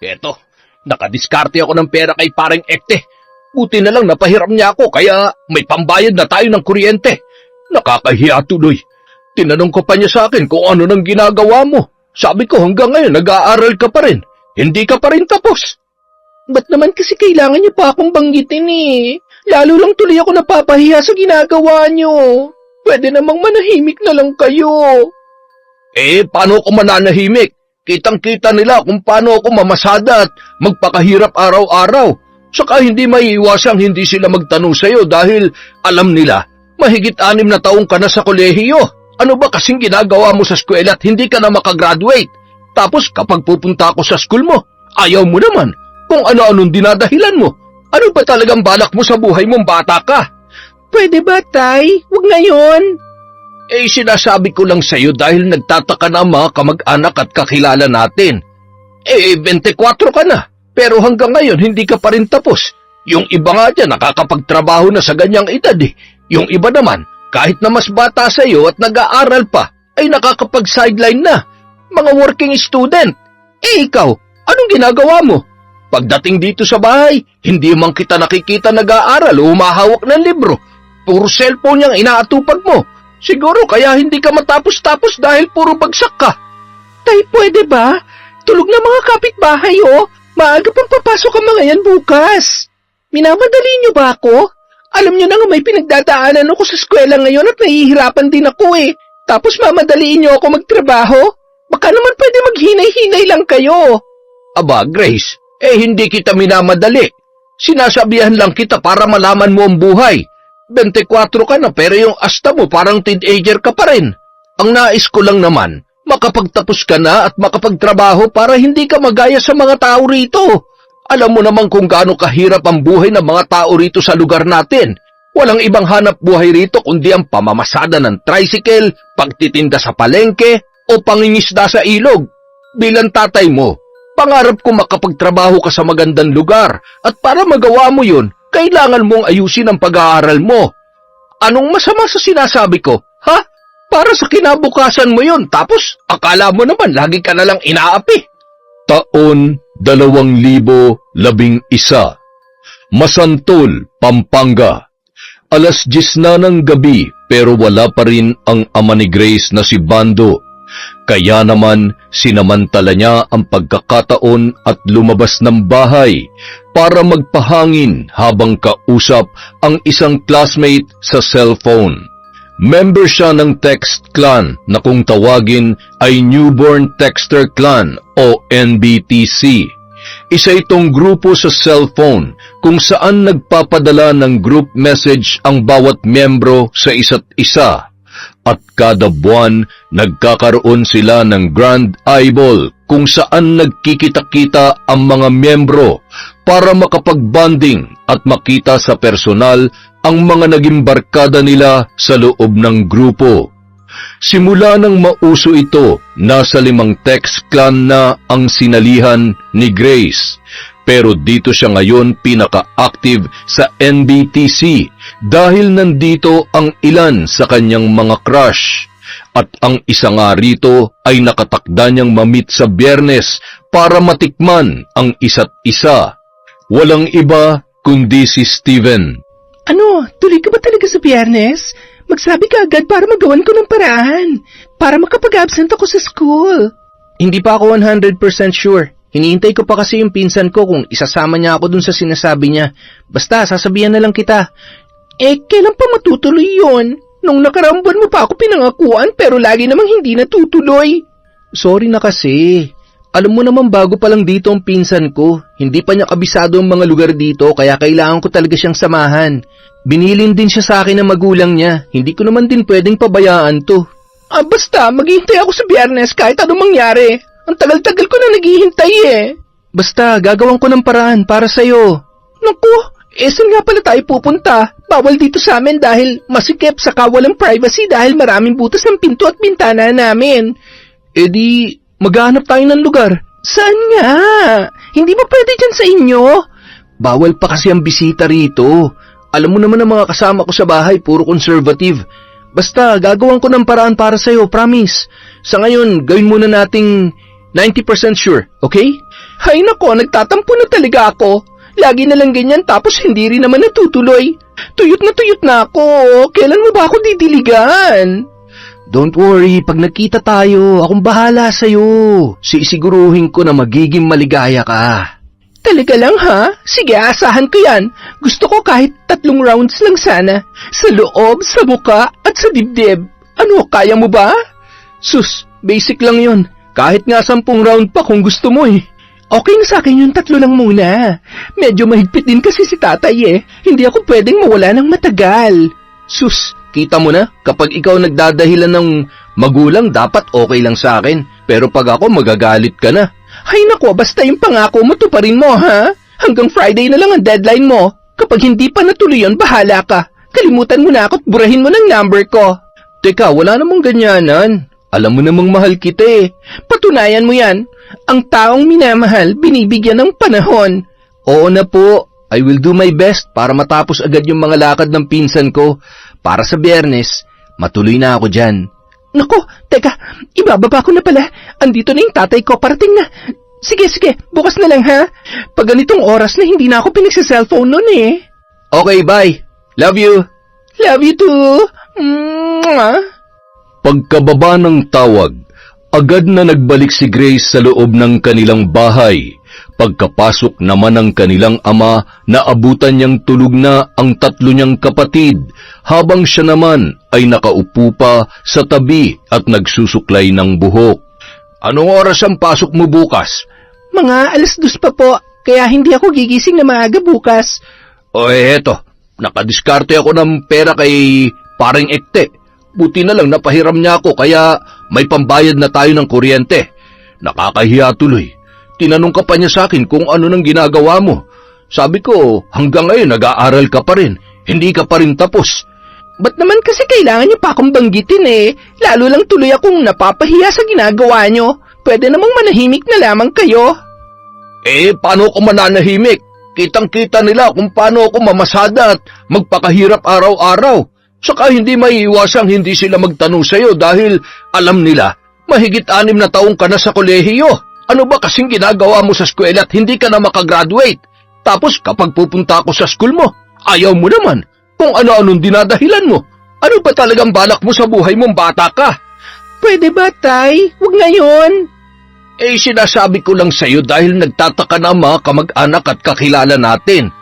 Eto, nakadiskarte ako ng pera kay pareng Ekte. Buti na lang napahiram niya ako kaya may pambayad na tayo ng kuryente. Nakakahiya tuloy. Tinanong ko pa niya sa akin kung ano nang ginagawa mo. Sabi ko hanggang ngayon nag-aaral ka pa rin. Hindi ka pa rin tapos. Ba't naman kasi kailangan niyo pa akong banggitin eh? Lalo lang tuloy ako napapahiya sa ginagawa niyo. Pwede namang manahimik na lang kayo. Paano ako mananahimik? Kitang-kita nila kung paano ako mamasada at magpakahirap araw-araw. Saka hindi maiiwasang hindi sila magtanong sa'yo dahil alam nila, mahigit 6 na taong ka na sa kolehiyo. Ano ba kasing ginagawa mo sa eskwela at hindi ka na makagraduate? Tapos kapag pupunta ako sa school mo, ayaw mo naman kung ano-anong dinadahilan mo. Ano ba talagang balak mo sa buhay mong bata ka? Pwede ba, Tay? Huwag ngayon. Sinasabi ko lang sa'yo dahil nagtataka na ang mga kamag-anak at kakilala natin. 24 ka na, pero hanggang ngayon hindi ka pa rin tapos. Yung iba nga dyan nakakapagtrabaho na sa ganyang edad eh. Yung iba naman, kahit na mas bata sa'yo at nag-aaral pa, ay nakakapag-sideline na. Mga working student. Ikaw, anong ginagawa mo? Pagdating dito sa bahay, hindi man kita nakikita nag-aaral o humahawak ng libro. Puro cellphone yung inaatupag mo. Siguro kaya hindi ka matapos-tapos dahil puro bagsak ka. Tay, pwede ba? Tulog na mga kapitbahay oh. Maaga pang papasok ang mga yan bukas. Minamadali niyo ba ako? Alam niyo na nga may pinagdadaanan ako sa eskwela ngayon at nahihirapan din ako eh. Tapos mamadaliin niyo ako magtrabaho? Baka naman pwede maghinay-hinay lang kayo. Aba, Grace, hindi kita minamadali. Sinasabihan lang kita para malaman mo ang buhay. 24 ka na pero yung asta mo parang teenager ka pa rin. Ang nais ko lang naman, makapagtapos ka na at makapagtrabaho para hindi ka magaya sa mga tao rito. Alam mo naman kung gaano kahirap ang buhay ng mga tao rito sa lugar natin. Walang ibang hanap buhay rito kundi ang pamamasada ng tricycle, pagtitinda sa palengke, o pangingisda sa ilog. Bilang tatay mo, pangarap ko makapagtrabaho ka sa magandang lugar at para magawa mo yun, kailangan mong ayusin ang pag-aaral mo. Anong masama sa sinasabi ko, ha? Para sa kinabukasan mo yun, tapos akala mo naman lagi ka nalang inaapi. Taon 2011, Masantol, Pampanga. Alas 10 na ng gabi pero wala pa rin ang ama ni Grace na si Bando. Kaya naman sinamantala niya ang pagkakataon at lumabas ng bahay para magpahangin habang kausap ang isang classmate sa cellphone. Member siya ng text clan na kung tawagin ay Newborn Texter Clan o NBTC. Isa itong grupo sa cellphone kung saan nagpapadala ng group message ang bawat miyembro sa isa't isa. At kada buwan, nagkakaroon sila ng Grand Eyeball kung saan nagkikita-kita ang mga miyembro para makapag-bonding at makita sa personal ang mga naging barkada nila sa loob ng grupo. Simula nang mauso ito, nasa 5 text clan na ang sinalihan ni Grace. Pero dito siya ngayon pinaka-active sa NBTC dahil nandito ang ilan sa kanyang mga crush. At ang isa nga rito ay nakatakda niyang mamit sa Biyernes para matikman ang isa't isa. Walang iba kundi si Steven. Ano, tuloy ka ba talaga sa Biyernes? Magsabi ka agad para magawan ko ng paraan. Para makapag-absent ako sa school. Hindi pa ako 100% sure. Hinihintay ko pa kasi yung pinsan ko kung isasama niya ako dun sa sinasabi niya. Basta, sasabihan na lang kita. Kailan pa matutuloy yun? Nung nakaraang buwan mo pa ako pinangakuan pero lagi namang hindi natutuloy. Sorry na kasi. Alam mo naman bago pa lang dito ang pinsan ko. Hindi pa niya kabisado ang mga lugar dito kaya kailangan ko talaga siyang samahan. Binilin din siya sa akin ng magulang niya. Hindi ko naman din pwedeng pabayaan to. Basta, maghihintay ako sa Biyernes kahit anong mangyari. Ang tagal-tagal ko na naghihintay eh. Basta, gagawin ko ng paraan para sa'yo. Naku, saan nga pala tayo pupunta? Bawal dito sa amin dahil masikip saka walang privacy dahil maraming butas ng pinto at bintana namin. Di, maghanap tayo ng lugar. Saan nga? Hindi ba pwede dyan sa inyo? Bawal pa kasi ang bisita rito. Alam mo naman ang mga kasama ko sa bahay, puro conservative. Basta, gagawin ko ng paraan para sa'yo, promise. Sa ngayon, gawin muna nating 90% sure, okay? Hay nako, nagtatampo na talaga ako. Lagi na lang ganyan tapos hindi rin naman natutuloy. Tuyot na ako. Kailan mo ba ako didiligan? Don't worry, pag nagkita tayo, akong bahala sa'yo. Sisiguruhin ko na magiging maligaya ka. Talaga lang ha? Sige, asahan ko yan. Gusto ko kahit 3 rounds lang sana. Sa loob, sa muka, at sa dibdib. Ano, kaya mo ba? Sus, basic lang yun. Kahit nga 10 round pa kung gusto mo eh. Okay na sa akin yung 3 lang muna. Medyo mahigpit din kasi si tatay eh. Hindi ako pwedeng mawala ng matagal. Sus, kita mo na, kapag ikaw nagdadahilan ng magulang, dapat okay lang sa akin. Pero pag ako, magagalit ka na. Hay nako, basta yung pangako mo tuparin mo ha. Hanggang Friday na lang ang deadline mo. Kapag hindi pa natuloy yun, bahala ka. Kalimutan mo na ako at burahin mo ng number ko. Teka, wala namang ganyanan. Alam mo namang mahal kita eh. Patunayan mo yan. Ang taong minamahal, binibigyan ng panahon. Oo na po. I will do my best para matapos agad yung mga lakad ng pinsan ko. Para sa Biyernes, matuloy na ako dyan. Naku, teka, ibababa ko na pala. Andito na yung tatay ko, parating na. Sige, bukas na lang ha. Pag ganitong oras na hindi na ako pinagsa-cellphone nun eh. Okay, bye. Love you. Love you too. Mwah. Pagkababa ng tawag, agad na nagbalik si Grace sa loob ng kanilang bahay. Pagkapasok naman ng kanilang ama, naabutan niyang tulog na ang 3 niyang kapatid, habang siya naman ay nakaupo pa sa tabi at nagsusuklay ng buhok. Anong oras ang pasok mo bukas? Mga 2:00 pa po, kaya hindi ako gigising na maaga bukas. O eto, nakadiskarte ako ng pera kay paring Ekte. Buti na lang napahiram niya ako kaya may pambayad na tayo ng kuryente. Nakakahiya tuloy. Tinanong ka pa niya sa akin kung ano nang ginagawa mo. Sabi ko, hanggang ngayon nag-aaral ka pa rin. Hindi ka pa rin tapos. Ba't naman kasi kailangan niyo pa akong banggitin eh? Lalo lang tuloy akong napapahiya sa ginagawa niyo. Pwede namang manahimik na lamang kayo. Eh, paano ako mananahimik? Kitang-kita nila kung paano ako mamasada at magpakahirap araw-araw. Saka hindi maiiwasang hindi sila magtanong sa'yo dahil alam nila, mahigit 6 na taong ka na sa kolehiyo. Ano ba kasing ginagawa mo sa eskwela at hindi ka na makagraduate? Tapos kapag pupunta ako sa school mo, ayaw mo naman kung ano-anong dinadahilan mo. Ano ba talagang balak mo sa buhay mong bata ka? Pwede ba, Tay? Huwag ngayon. Eh, sinasabi ko lang sa'yo dahil nagtataka na mga kamag-anak at kakilala natin.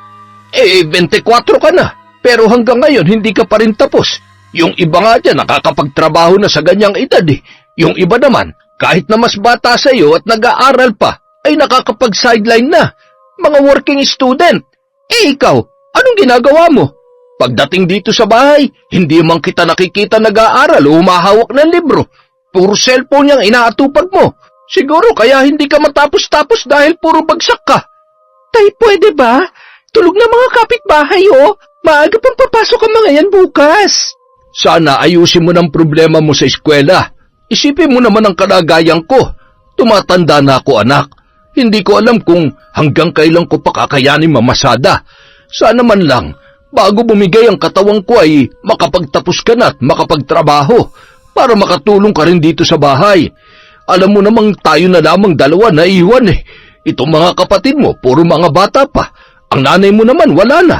Eh, 24 ka na. Pero hanggang ngayon, hindi ka pa rin tapos. Yung iba nga dyan, nakakapagtrabaho na sa ganyang edad eh. Yung iba naman, kahit na mas bata sa iyo at nag-aaral pa, ay nakakapag-sideline na. Mga working student. Eh ikaw, anong ginagawa mo? Pagdating dito sa bahay, hindi man kita nakikita nag-aaral o humahawak ng libro. Puro cellphone yung inaatupag mo. Siguro kaya hindi ka matapos-tapos dahil puro bagsak ka. Tay, pwede ba? Tulog na mga kapitbahay oh. Maaga pang papasok ang mga yan bukas. Sana ayusin mo ng problema mo sa eskwela. Isipin mo naman ang kalagayan ko. Tumatanda na ako, anak. Hindi ko alam kung hanggang kailan ko pa kakayanin mamasada. Sana man lang, bago bumigay ang katawang ko ay makapagtapos ka na at makapagtrabaho para makatulong ka rin dito sa bahay. Alam mo namang tayo na lamang 2 na iwan eh. Itong mga kapatid mo, puro mga bata pa. Ang nanay mo naman wala na.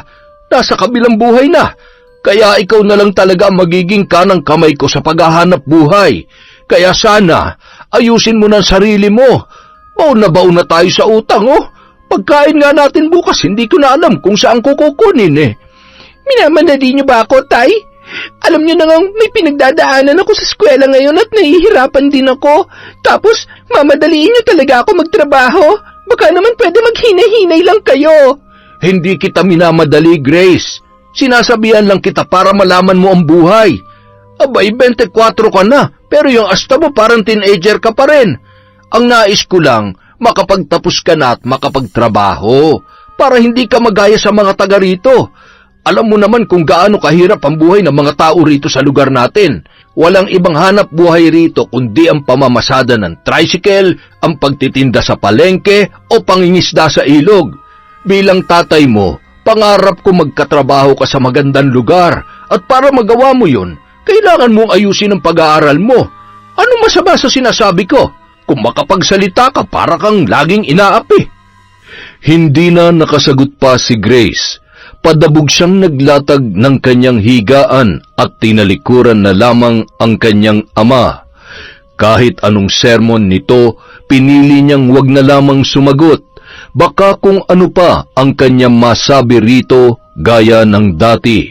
Nasa kabilang buhay na. Kaya ikaw na lang talaga ang magiging kanang kamay ko sa paghahanap buhay. Kaya sana, ayusin mo ng sarili mo. Baon na tayo sa utang, oh. Pagkain nga natin bukas, hindi ko na alam kung saan ko kukunin eh. Minamadali niyo ba ako, Tay? Alam niyo na nga may pinagdadaanan ako sa eskwela ngayon at nahihirapan din ako. Tapos, mamadaliin niyo talaga ako magtrabaho. Baka naman pwede maghinay-hinay lang kayo. Hindi kita minamadali, Grace. Sinasabihan lang kita para malaman mo ang buhay. Abay, 24 ka na, pero yung asta mo parang teenager ka pa rin. Ang nais ko lang, makapagtapos ka na at makapagtrabaho, para hindi ka magaya sa mga taga rito. Alam mo naman kung gaano kahirap ang buhay ng mga tao rito sa lugar natin. Walang ibang hanap buhay rito kundi ang pamamasada ng tricycle, ang pagtitinda sa palengke o pangingisda sa ilog. Bilang tatay mo, pangarap ko magkatrabaho ka sa magandang lugar at para magawa mo yun, kailangan mong ayusin ang pag-aaral mo. Ano masama sa sinasabi ko? Kung makapagsalita ka, para kang laging inaapi. Hindi na nakasagot pa si Grace. Padabog siyang naglatag ng kanyang higaan at tinalikuran na lamang ang kanyang ama. Kahit anong sermon nito, pinili niyang wag na lamang sumagot. Baka kung ano pa ang kanyang masabi rito gaya ng dati.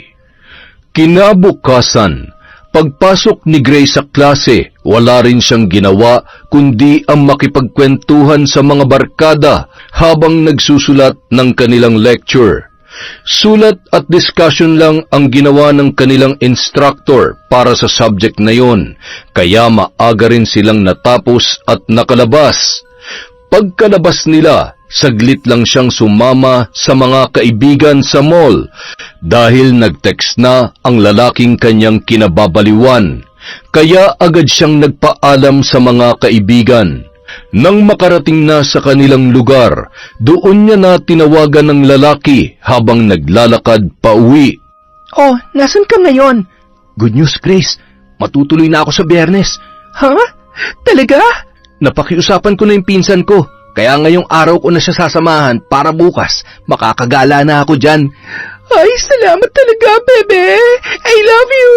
Kinabukasan, pagpasok ni Grace sa klase, wala rin siyang ginawa kundi ang makipagkwentuhan sa mga barkada habang nagsusulat ng kanilang lecture. Sulat at discussion lang ang ginawa ng kanilang instructor para sa subject na yon, kaya maaga rin silang natapos at nakalabas. Pagkalabas nila, saglit lang siyang sumama sa mga kaibigan sa mall dahil nag-text na ang lalaking kanyang kinababaliwan, kaya agad siyang nagpaalam sa mga kaibigan. Nang makarating na sa kanilang lugar, doon niya na tinawagan ng lalaki habang naglalakad pa uwi. Oh, nasan ka ngayon? Good news, Grace. Matutuloy na ako sa Biyernes. Ha? Talaga? Napakiusapan ko na yung pinsan ko, kaya ngayong araw ko na siya sasamahan para bukas makakagala na ako dyan. Ay, salamat talaga, bebe. I love you.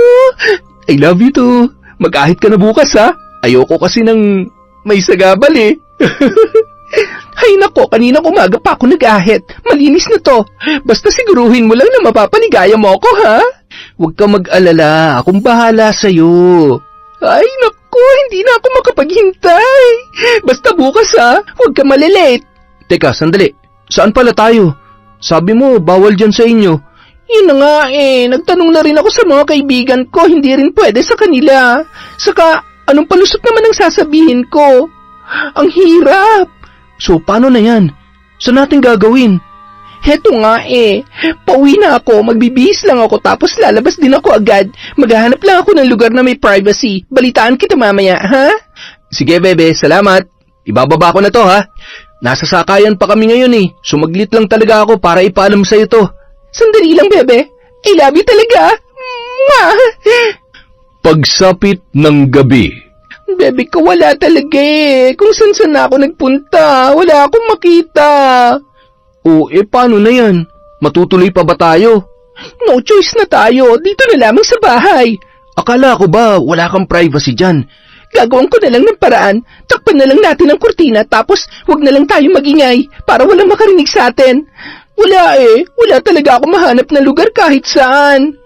I love you too. Mag-ahit ka na bukas, ha? Ayoko kasi ng may sagabal eh. Ay nako, kanina umaga pa ako nag-ahit. Malinis na to. Basta siguruhin mo lang na mapapaligaya mo ako, ha? Huwag ka mag-alala. Akong bahala sa'yo. Ay nako, hindi na ako makapaghintay. Basta bukas, ha? Huwag ka malilate. Teka, sandali. Saan pala tayo? Sabi mo, bawal dyan sa inyo. Yun na nga eh. Nagtanong na rin ako sa mga kaibigan ko. Hindi rin pwede sa kanila. Saka, anong palusot naman ang sasabihin ko? Ang hirap. So, paano na yan? Saan natin gagawin? Heto nga eh. Pauwi na ako, magbibihis lang ako tapos lalabas din ako agad. Maghahanap lang ako ng lugar na may privacy. Balitaan kita mamaya, ha? Sige, bebe. Salamat. Ibababa ko na to, ha? Nasa sakayan pa kami ngayon eh. Sumaglit lang talaga ako para ipaalam sa'yo to. Sandali lang, bebe. I love you talaga. Mwah! Pagsapit ng gabi, Bebe ko wala talaga eh. Kung saan na ako nagpunta, wala akong makita. O, paano na yan? Matutuloy pa ba tayo? No choice na tayo. Dito na lamang sa bahay. Akala ko ba wala kang privacy dyan? Gagawin ko na lang ng paraan. Takpan na lang natin ang kurtina tapos wag na lang tayo magingay para walang makarinig sa atin. Wala eh. Wala talaga ako mahanap na lugar kahit saan.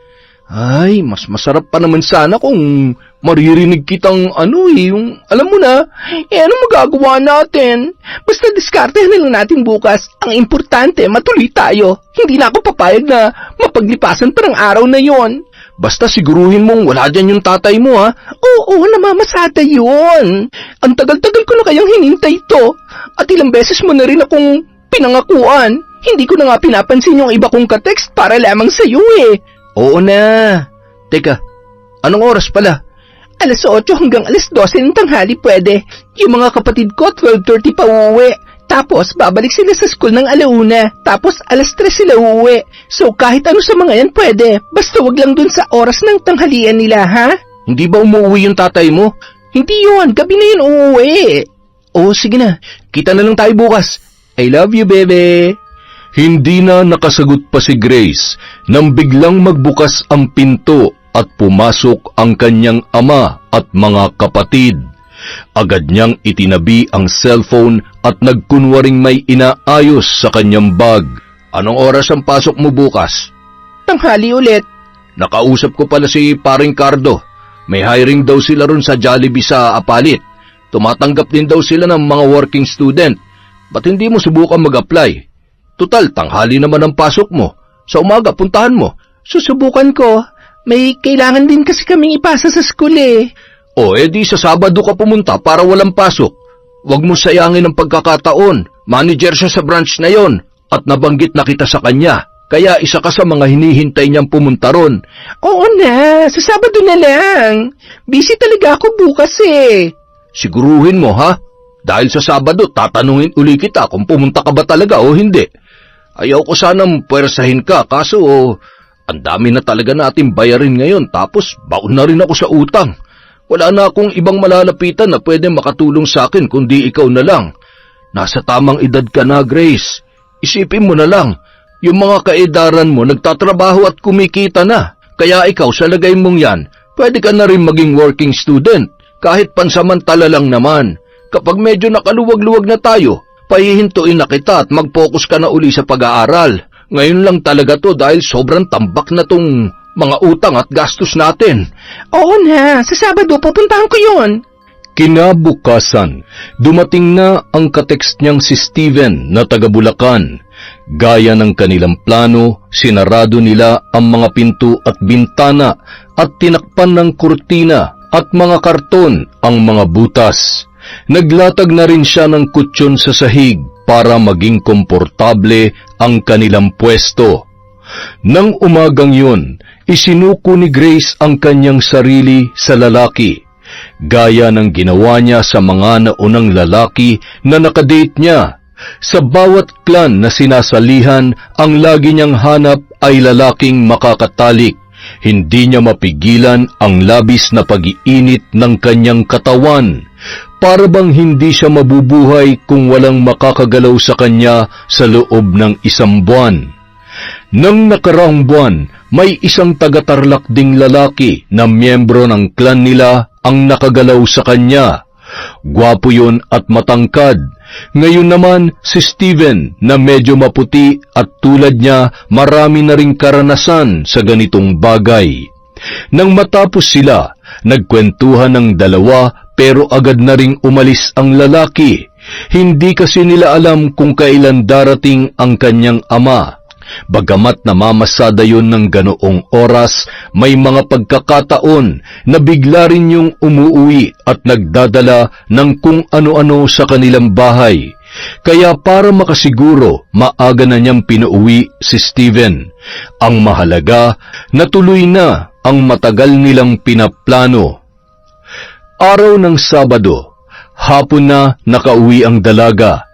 Ay, mas masarap pa naman sana kung maririnig kitang yung alam mo na. Anong magagawa natin? Basta diskartehan na lang natin bukas. Ang importante, matuloy tayo. Hindi na ako papayag na mapaglipasan pa ng araw na yon. Basta siguruhin mong wala dyan yung tatay mo, ha? Oo, namamasada yun. Ang tagal-tagal ko na kayang hinintay to. At ilang beses mo na rin akong pinangakuan. Hindi ko na nga pinapansin yung iba kong ka-text para lamang sa'yo eh. Oo na. Teka, anong oras pala? Alas 8 hanggang alas 12 ng tanghali pwede. Yung mga kapatid ko, 12:30 pa uuwi. Tapos, babalik sila sa school ng 1:00. Tapos, alas 3 sila uuwi. So, kahit ano sa mga yan pwede. Basta wag lang dun sa oras ng tanghalian nila, ha? Hindi ba umuwi yung tatay mo? Hindi yun. Gabi na yun uuwi. Oo, sige na. Kita na lang tayo bukas. I love you, bebe. hindi na nakasagot pa si Grace nang biglang magbukas ang pinto at pumasok ang kanyang ama at mga kapatid. Agad niyang itinabi ang cellphone at nagkunwaring may inaayos sa kanyang bag. Anong oras ang pasok mo bukas? Tanghali ulit. Nakausap ko pala si Paring Cardo. May hiring daw sila ron sa Jollibee sa Apalit. Tumatanggap din daw sila ng mga working student. Ba't hindi mo subukan mag-apply? Tutal, tanghali naman ang pasok mo. Sa umaga, puntahan mo. Susubukan ko. May kailangan din kasi kaming ipasa sa school eh. O, edi sa Sabado ka pumunta para walang pasok. Huwag mo sayangin ang pagkakataon. Manager siya sa branch na yon at nabanggit na kita sa kanya. Kaya isa ka sa mga hinihintay niyang pumunta ron. Oo na, sa Sabado na lang. Busy talaga ako bukas eh. Siguruhin mo ha? Dahil sa Sabado, tatanungin uli kita kung pumunta ka ba talaga o hindi. Ayaw ko sanang puwersahin ka, kaso ang dami na talaga natin bayarin ngayon tapos baon na rin ako sa utang. Wala na akong ibang malalapitan na pwede makatulong sa akin kundi ikaw na lang. Nasa tamang edad ka na, Grace. Isipin mo na lang, yung mga kaedaran mo nagtatrabaho at kumikita na. Kaya ikaw sa lagay mong yan, pwede ka na rin maging working student, kahit pansamantala lang naman. Kapag medyo nakaluwag-luwag na tayo, pahihintuin na kita at mag-focus ka na uli sa pag-aaral. Ngayon lang talaga to dahil sobrang tambak na tong mga utang at gastos natin. Oo na, sa Sabado pupuntahan ko yun. Kinabukasan, dumating na ang katekst niyang si Steven na taga Bulacan. Gaya ng kanilang plano, sinarado nila ang mga pinto at bintana at tinakpan ng kurtina at mga karton ang mga butas. Naglatag na rin siya ng kutsyon sa sahig para maging komportable ang kanilang pwesto. Nang umagang yun, isinuko ni Grace ang kanyang sarili sa lalaki, gaya ng ginawa niya sa mga naunang lalaki na nakadate niya. Sa bawat clan na sinasalihan, ang lagi niyang hanap ay lalaking makakatalik. Hindi niya mapigilan ang labis na pag-iinit ng kanyang katawan. Para bang hindi siya mabubuhay kung walang makakagalaw sa kanya sa loob ng isang buwan. Nang nakaraang buwan, may isang taga-Tarlac ding lalaki na miyembro ng clan nila ang nakagalaw sa kanya. Gwapo yun at matangkad. Ngayon naman si Steven na medyo maputi at tulad niya marami na ring karanasan sa ganitong bagay. Nang matapos sila, nagkwentuhan ng dalawa pero agad na ring umalis ang lalaki. Hindi kasi nila alam kung kailan darating ang kanyang ama. Bagamat namamasada yun ng ganoong oras, may mga pagkakataon na bigla rin yung umuwi at nagdadala ng kung ano-ano sa kanilang bahay. Kaya para makasiguro, maaga na niyang pinauwi si Steven. Ang mahalaga, natuloy na ang matagal nilang pinaplano. Araw ng Sabado, hapon na nakauwi ang dalaga.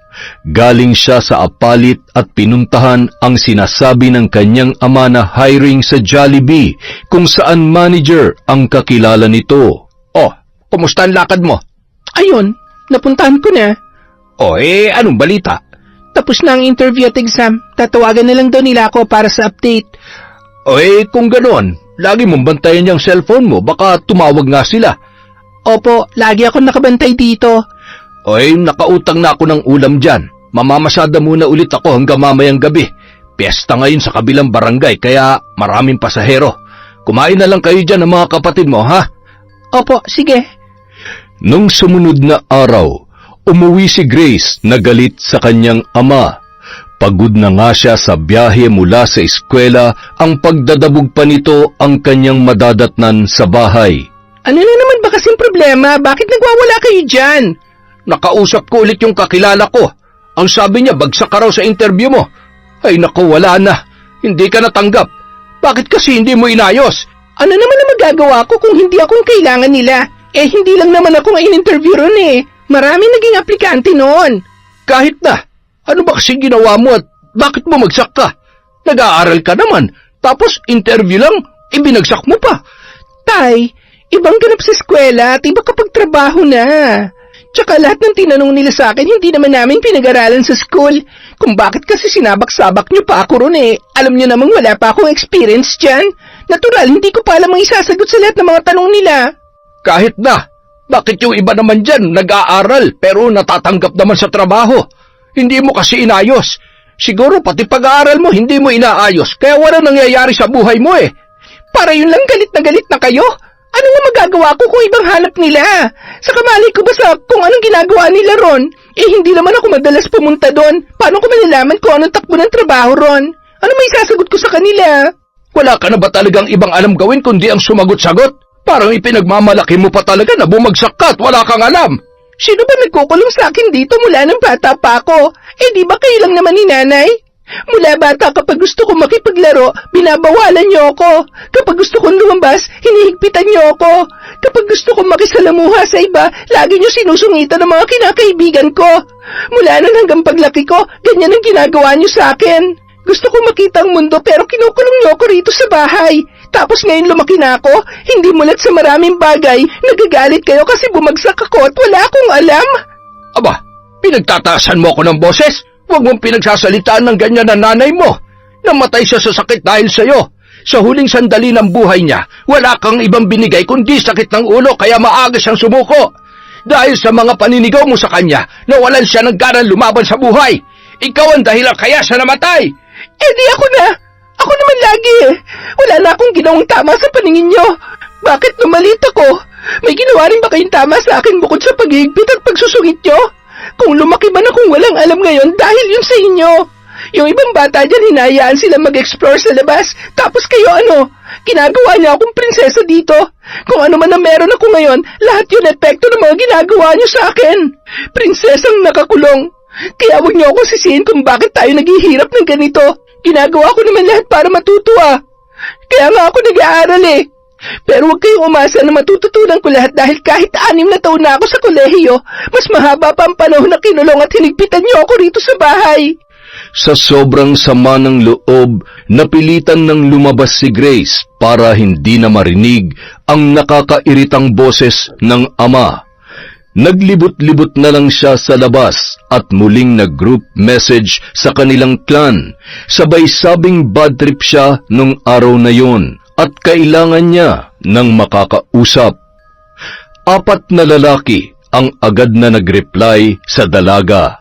Galing siya sa apalit at pinuntahan ang sinasabi ng kanyang ama na hiring sa Jollibee kung saan manager ang kakilala nito. Oh, kumusta ang lakad mo? Ayun, napuntahan ko na. Anong balita? Tapos na ang interview at exam. Tatawagan na lang daw nila ako para sa update. Kung ganoon, lagi mong bantayan yung cellphone mo, baka tumawag nga sila. Opo, lagi ako nakabantay dito. Nakautang na ako ng ulam dyan. Mamamasada muna ulit ako hanggang mamayang gabi. Piyesta ngayon sa kabilang barangay, kaya maraming pasahero. Kumain na lang kayo dyan ng mga kapatid mo, ha? Opo, sige. Nung sumunod na araw, umuwi si Grace na galit sa kanyang ama. Pagod na nga siya sa biyahe mula sa eskwela, ang pagdadabog pa nito ang kanyang madadatnan sa bahay. Ano na naman ba kasing problema? Bakit nagwawala kayo dyan? Nakausap ko ulit yung kakilala ko. Ang sabi niya, bagsak ka raw sa interview mo. Ay naku, wala na. Hindi ka natanggap. Bakit kasi hindi mo inayos? Ano naman ang magagawa ko kung hindi akong kailangan nila? Hindi lang naman ako ang in-interview ron eh. Marami naging aplikante noon. Kahit na. Ano ba kasi ginawa mo at bakit mo magsak ka? Nag-aaral ka naman. Tapos interview lang, ibinagsak mo pa. Tay, ibang ganap sa eskwela at iba kapag trabaho na. Tsaka lahat ng tinanong nila sa akin, hindi naman namin pinag-aralan sa school. Kung bakit kasi sinabak-sabak nyo pa ako ron eh. Alam nyo namang wala pa akong experience dyan. Natural, hindi ko pa alam ang isasagot sa lahat ng mga tanong nila. Kahit na. Bakit yung iba naman dyan nag-aaral pero natatanggap naman sa trabaho? Hindi mo kasi inayos. Siguro pati pag-aaral mo hindi mo inaayos kaya wala nangyayari sa buhay mo eh. Para yun lang galit na kayo? Ano nga magagawa ko kung ibang hanap nila? Sa kamali ko ba sa kung anong ginagawa nila ron? Hindi naman ako madalas pumunta doon. Paano ko malalaman kung anong takbo ng trabaho ron? Ano may sasagot ko sa kanila? Wala ka na ba talagang ibang alam gawin kundi ang sumagot-sagot? Parang ipinagmamalaki mo pa talaga na bumagsak ka at wala kang alam. Sino ba nagkukulong sa akin dito mula ng bata pa ako? Di ba kayo lang naman ni nanay? Mula bata kapag gusto kong makipaglaro, binabawalan niyo ako. Kapag gusto kong lumabas, hinihigpitan niyo ako. Kapag gusto kong makisalamuha sa iba, lagi niyo sinusungitan ng mga kinakaibigan ko. Mula nun hanggang paglaki ko, ganyan ang ginagawa niyo sa akin. Gusto kong makita ang mundo pero kinukulong niyo ako rito sa bahay. Tapos ngayon lumaki na ako, hindi mulat sa maraming bagay, nagagalit kayo kasi bumagsak ako at wala akong alam. Aba, pinagtataasan mo ako ng boses? Huwag mong pinagsasalitaan ng ganyan na nanay mo. Namatay siya sa sakit dahil sa'yo. Sa huling sandali ng buhay niya, wala kang ibang binigay kundi sakit ng ulo kaya maaga siyang sumuko. Dahil sa mga paninigaw mo sa kanya, nawalan siya ng ganang lumaban sa buhay. Ikaw ang dahilan kaya siya namatay. Eh di ako na. Ako naman lagi eh. Wala na akong ginawang tama sa paningin nyo. Bakit numalit ako? May ginawa rin ba kayong tama sa akin bukod sa paghihigpit at pagsusungit nyo? Kung lumaki man akong walang alam ngayon dahil yun sa inyo. Yung ibang bata dyan, hinayaan sila mag-explore sa labas. Tapos kayo ano? Ginagawa niya akong prinsesa dito. Kung ano man ang meron ako ngayon, lahat yun epekto ng mga ginagawa niyo sa akin. Prinsesang nakakulong. Kaya huwag niyo ako sisihin kung bakit tayo naghihirap ng ganito. Ginagawa ko naman lahat para matutuwa. Kaya nga ako nag-aaral eh. Pero huwag kayong umasa na matututunan ko lahat dahil kahit 6 na taon na ako sa kolehiyo, mas mahaba pa ang panahon na kinulong at hinigpitan niyo ako rito sa bahay. Sa sobrang sama ng loob, napilitan ng lumabas si Grace para hindi na marinig ang nakakairitang boses ng ama. Naglibot-libot na lang siya sa labas at muling nag-group message sa kanilang clan. Sabay sabing bad trip siya nung araw na yon at kailangan niya ng makakausap. 4 na lalaki ang agad na nag-reply sa dalaga.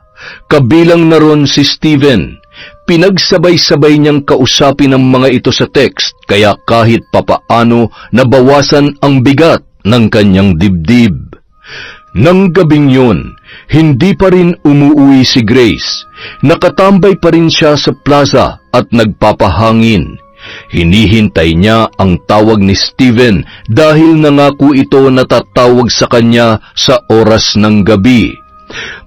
Kabilang na ron si Steven. Pinagsabay-sabay niyang kausapin ang mga ito sa text kaya kahit papaano nabawasan ang bigat ng kanyang dibdib. Nang gabing yun, hindi pa rin umuwi si Grace. Nakatambay pa rin siya sa plaza at nagpapahangin. Hinihintay niya ang tawag ni Steven dahil nangako ito na tatawag sa kanya sa oras ng gabi.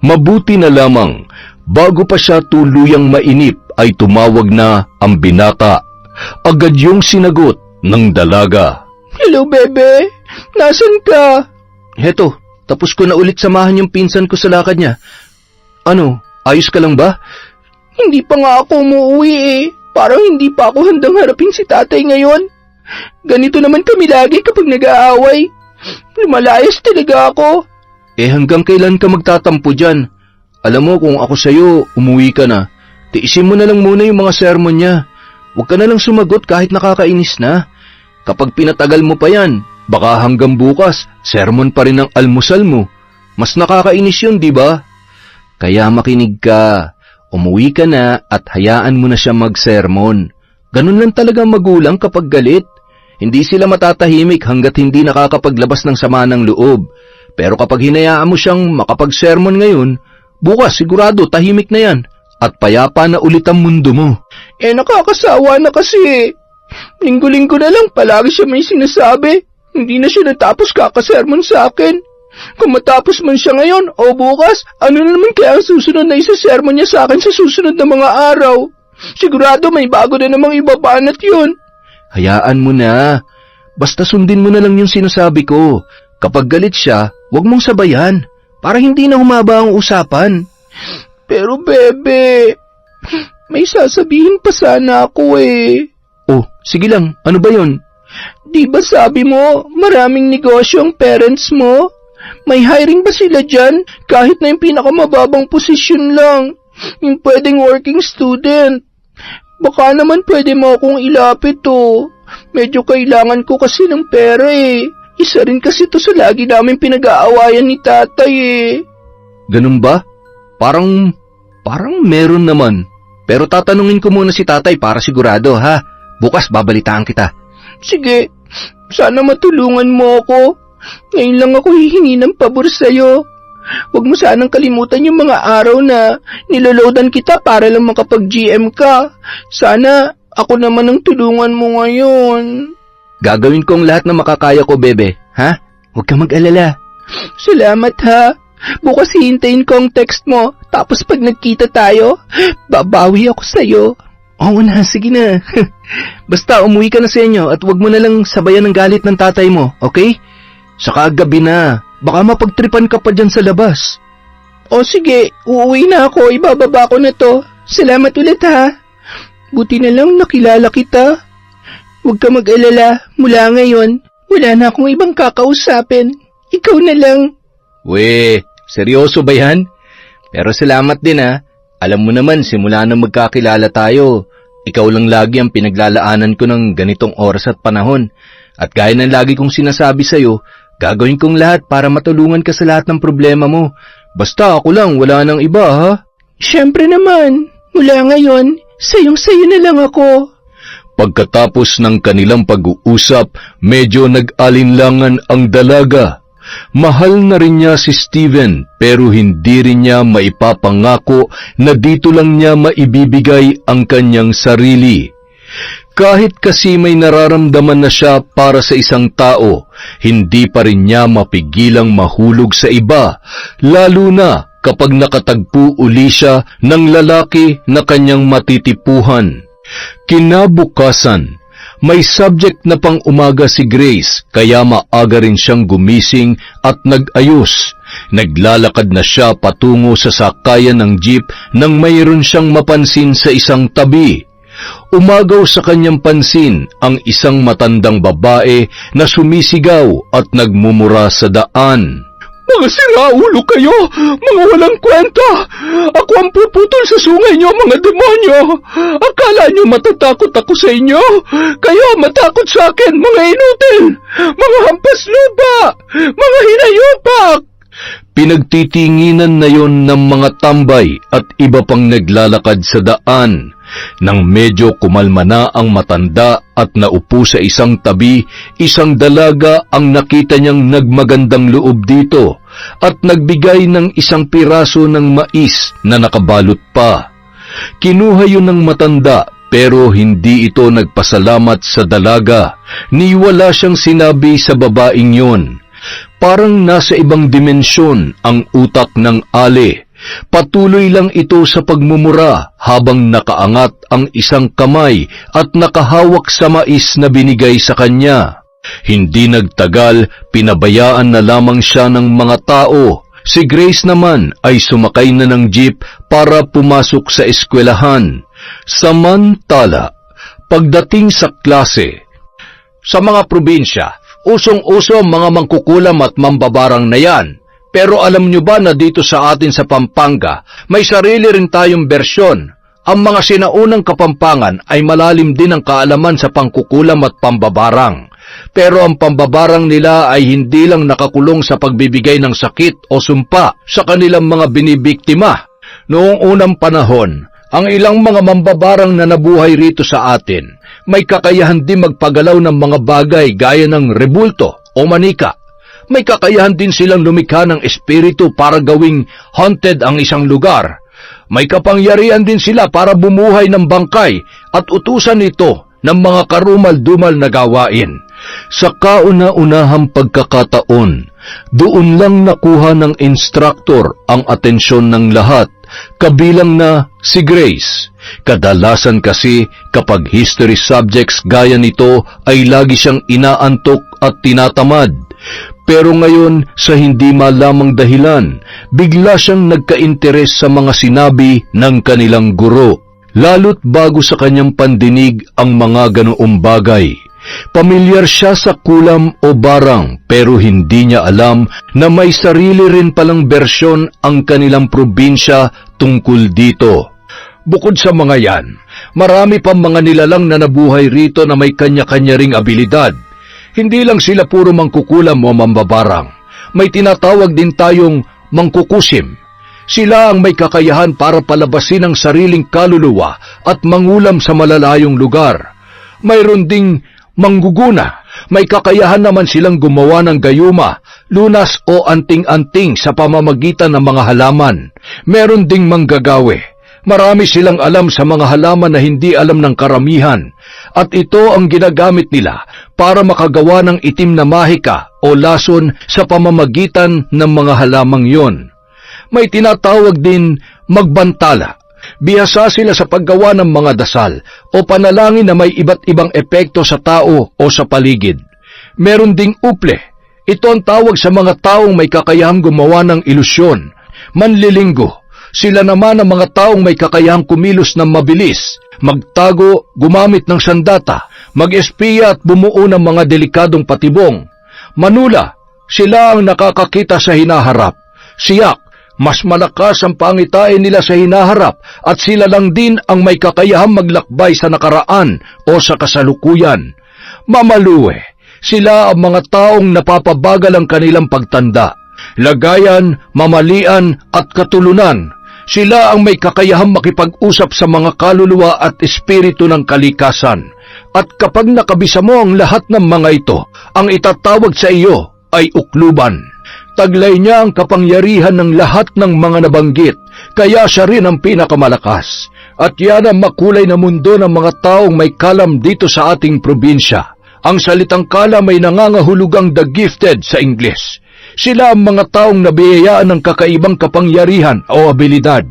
Mabuti na lamang, bago pa siya tuluyang mainip ay tumawag na ang binata. Agad yung sinagot ng dalaga. Hello, bebe. Nasaan ka? Heto, tapos ko na ulit samahan yung pinsan ko sa lakad niya. Ano, ayos ka lang ba? Hindi pa nga ako umuwi eh. Parang hindi pa ako handang harapin si tatay ngayon. Ganito naman kami lagi kapag nag-aaway. Lumalayas talaga ako. Eh hanggang kailan ka magtatampo dyan? Alam mo kung ako sa'yo, umuwi ka na. Tiisin mo na lang muna yung mga sermon niya. Huwag ka na lang sumagot kahit nakakainis na. Kapag pinatagal mo pa yan, baka hanggang bukas, sermon pa rin ang almusal mo. Mas nakakainis yun, di ba? Kaya makinig ka. Umuwi ka na at hayaan mo na siya mag-sermon. Ganun lang talaga magulang kapag galit. Hindi sila matatahimik hanggat hindi nakakapaglabas ng sama ng loob. Pero kapag hinayaan mo siyang makapag-sermon ngayon, bukas sigurado tahimik na yan at payapa na ulit ang mundo mo. Eh nakakasawa na kasi. Linggo-linggo na lang palagi siya may sinasabi. Hindi na siya natapos kakasermon sa akin. Kung matapos man siya ngayon o bukas, ano na naman kaya ang susunod na isa-sermon niya sa akin sa susunod na mga araw? Sigurado may bago na namang ibabanat yun. Hayaan mo na. Basta sundin mo na lang yung sinasabi ko. Kapag galit siya, huwag mong sabayan para hindi na humaba ang usapan. Pero bebe, may sasabihin pa sana ako eh. Oh, sige lang. Ano ba yun? Di ba sabi mo, maraming negosyo ang parents mo? May hiring ba sila dyan? Kahit na yung pinakamababang posisyon lang. Yung pwedeng working student. Baka naman pwede mo akong ilapit to. Medyo kailangan ko kasi ng pera eh. Isa rin kasi to sa lagi namin pinag-aawayan ni tatay eh. Ganun ba? Parang meron naman. Pero tatanungin ko muna si tatay para sigurado ha. Bukas babalitaan kita. Sige, sana matulungan mo ako. Ngayon lang ako hihingi ng pabor sa'yo. Huwag mo sanang kalimutan yung mga araw na niloloadan kita para lang makapag-GM ka. Sana ako naman ang tulungan mo ngayon. Gagawin kong lahat na makakaya ko, bebe. Ha? Huwag kang mag-alala. Salamat ha. Bukas hihintayin ko ang text mo. Tapos pag nagkita tayo, babawi ako sa'yo. Oo na, sige na. Basta umuwi ka na sa inyo at huwag mo na lang sabayan ng galit ng tatay mo, okay? Saka gabi na, baka mapagtripan ka pa dyan sa labas. O sige, uuwi na ako, ibababa ko na to. Salamat ulit ha. Buti na lang nakilala kita. Huwag ka mag-alala. Mula ngayon, wala na akong ibang kakausapin. Ikaw na lang. We, seryoso ba yan? Pero salamat din ha. Alam mo naman, simula nang magkakilala tayo, ikaw lang lagi ang pinaglalaanan ko ng ganitong oras at panahon. At gaya ng lagi kong sinasabi sa'yo, gagawin kong lahat para matulungan ka sa lahat ng problema mo. Basta ako lang, wala nang iba ha. Siyempre naman, mula ngayon, sayong-sayo na lang ako. Pagkatapos ng kanilang pag-uusap, medyo nag-alinlangan ang dalaga. Mahal na rin niya si Steven pero hindi rin niya maipapangako na dito lang niya maibibigay ang kanyang sarili. Kahit kasi may nararamdaman na siya para sa isang tao, hindi pa rin niya mapigilang mahulog sa iba, lalo na kapag nakatagpo uli siya ng lalaki na kanyang matitipuhan. Kinabukasan, may subject na pang-umaga si Grace kaya maaga rin siyang gumising at nag-ayos. Naglalakad na siya patungo sa sakayan ng jeep nang mayroon siyang mapansin sa isang tabi. Umagaw sa kanyang pansin ang isang matandang babae na sumisigaw at nagmumura sa daan. Mga siraulo kayo! Mga walang kwenta! Ako ang puputol sa sungay niyo, mga demonyo! Akala niyo matatakot ako sa inyo? Kayo matakot sa akin, mga inutil! Mga hampas lupa! Mga hinayupak! Pinagtitinginan na yon ng mga tambay at iba pang naglalakad sa daan. Nang medyo kumalma na ang matanda at naupo sa isang tabi, isang dalaga ang nakita niyang nagmagandang loob dito at nagbigay ng isang piraso ng mais na nakabalot pa. Kinuha yun ng matanda pero hindi ito nagpasalamat sa dalaga, ni wala siyang sinabi sa babaeng yon. Parang nasa ibang dimensyon ang utak ng ale. Patuloy lang ito sa pagmumura habang nakaangat ang isang kamay at nakahawak sa mais na binigay sa kanya. Hindi nagtagal, pinabayaan na lamang siya ng mga tao. Si Grace naman ay sumakay na ng jeep para pumasok sa eskwelahan. Samantala, pagdating sa klase, sa mga probinsya, usong-uso ang mga mangkukulam at mambabarang na yan. Pero alam nyo ba na dito sa atin sa Pampanga, may sarili rin tayong bersyon. Ang mga sinaunang Kapampangan ay malalim din ang kaalaman sa pangkukulam at pambabarang. Pero ang pambabarang nila ay hindi lang nakakulong sa pagbibigay ng sakit o sumpa sa kanilang mga binibiktima. Noong unang panahon, ang ilang mga mambabarang na nabuhay rito sa atin, may kakayahan din magpagalaw ng mga bagay gaya ng rebulto o manika. May kakayahan din silang lumikha ng espiritu para gawing haunted ang isang lugar. May kapangyarihan din sila para bumuhay ng bangkay at utusan ito ng mga karumal-dumal na gawain. Sa kauna-unahang pagkakataon, doon lang nakuha ng instructor ang atensyon ng lahat, kabilang na si Grace. Kadalasan kasi kapag history subjects gaya nito ay lagi siyang inaantok at tinatamad. Pero ngayon, sa hindi malamang dahilan, bigla siyang nagka-interes sa mga sinabi ng kanilang guro. Lalo't bago sa kanyang pandinig ang mga ganoong bagay. Pamilyar siya sa kulam o barang pero hindi niya alam na may sarili rin palang bersyon ang kanilang probinsya tungkol dito. Bukod sa mga yan, marami pang mga nilalang na nabuhay rito na may kanya-kanya ring abilidad. Hindi lang sila puro mangkukulam o mambabarang. May tinatawag din tayong mangkukusim. Sila ang may kakayahan para palabasin ang sariling kaluluwa at mangulam sa malalayong lugar. Mayroon ding mangguguna. May kakayahan naman silang gumawa ng gayuma, lunas o anting-anting sa pamamagitan ng mga halaman. Meron ding manggagawi. Marami silang alam sa mga halaman na hindi alam ng karamihan, at ito ang ginagamit nila para makagawa ng itim na mahika o lason sa pamamagitan ng mga halamang yon. May tinatawag din magbantala. Bihasa sila sa paggawa ng mga dasal o panalangin na may iba't ibang epekto sa tao o sa paligid. Meron ding uple. Ito ang tawag sa mga taong may kakayahang gumawa ng ilusyon. Manlilinggo. Sila naman ang mga taong may kakayahang kumilos ng mabilis, magtago, gumamit ng sandata, mag-espiya at bumuo ng mga delikadong patibong. Manula, sila ang nakakakita sa hinaharap. Siyak, mas malakas ang pangitain nila sa hinaharap at sila lang din ang may kakayahang maglakbay sa nakaraan o sa kasalukuyan. Mamaluwe, sila ang mga taong napapabagal ang kanilang pagtanda. Lagayan, mamalian at katulunan. Sila ang may kakayahang makipag-usap sa mga kaluluwa at espiritu ng kalikasan. At kapag nakabisa mo ang lahat ng mga ito, ang itatawag sa iyo ay ukluban. Taglay niya ang kapangyarihan ng lahat ng mga nabanggit, kaya siya rin ang pinakamalakas. At yan ang makulay na mundo ng mga taong may kalam dito sa ating probinsya. Ang salitang kalam ay nangangahulugang the gifted sa Ingles. Sila ang mga taong nabiyayaan ng kakaibang kapangyarihan o abilidad.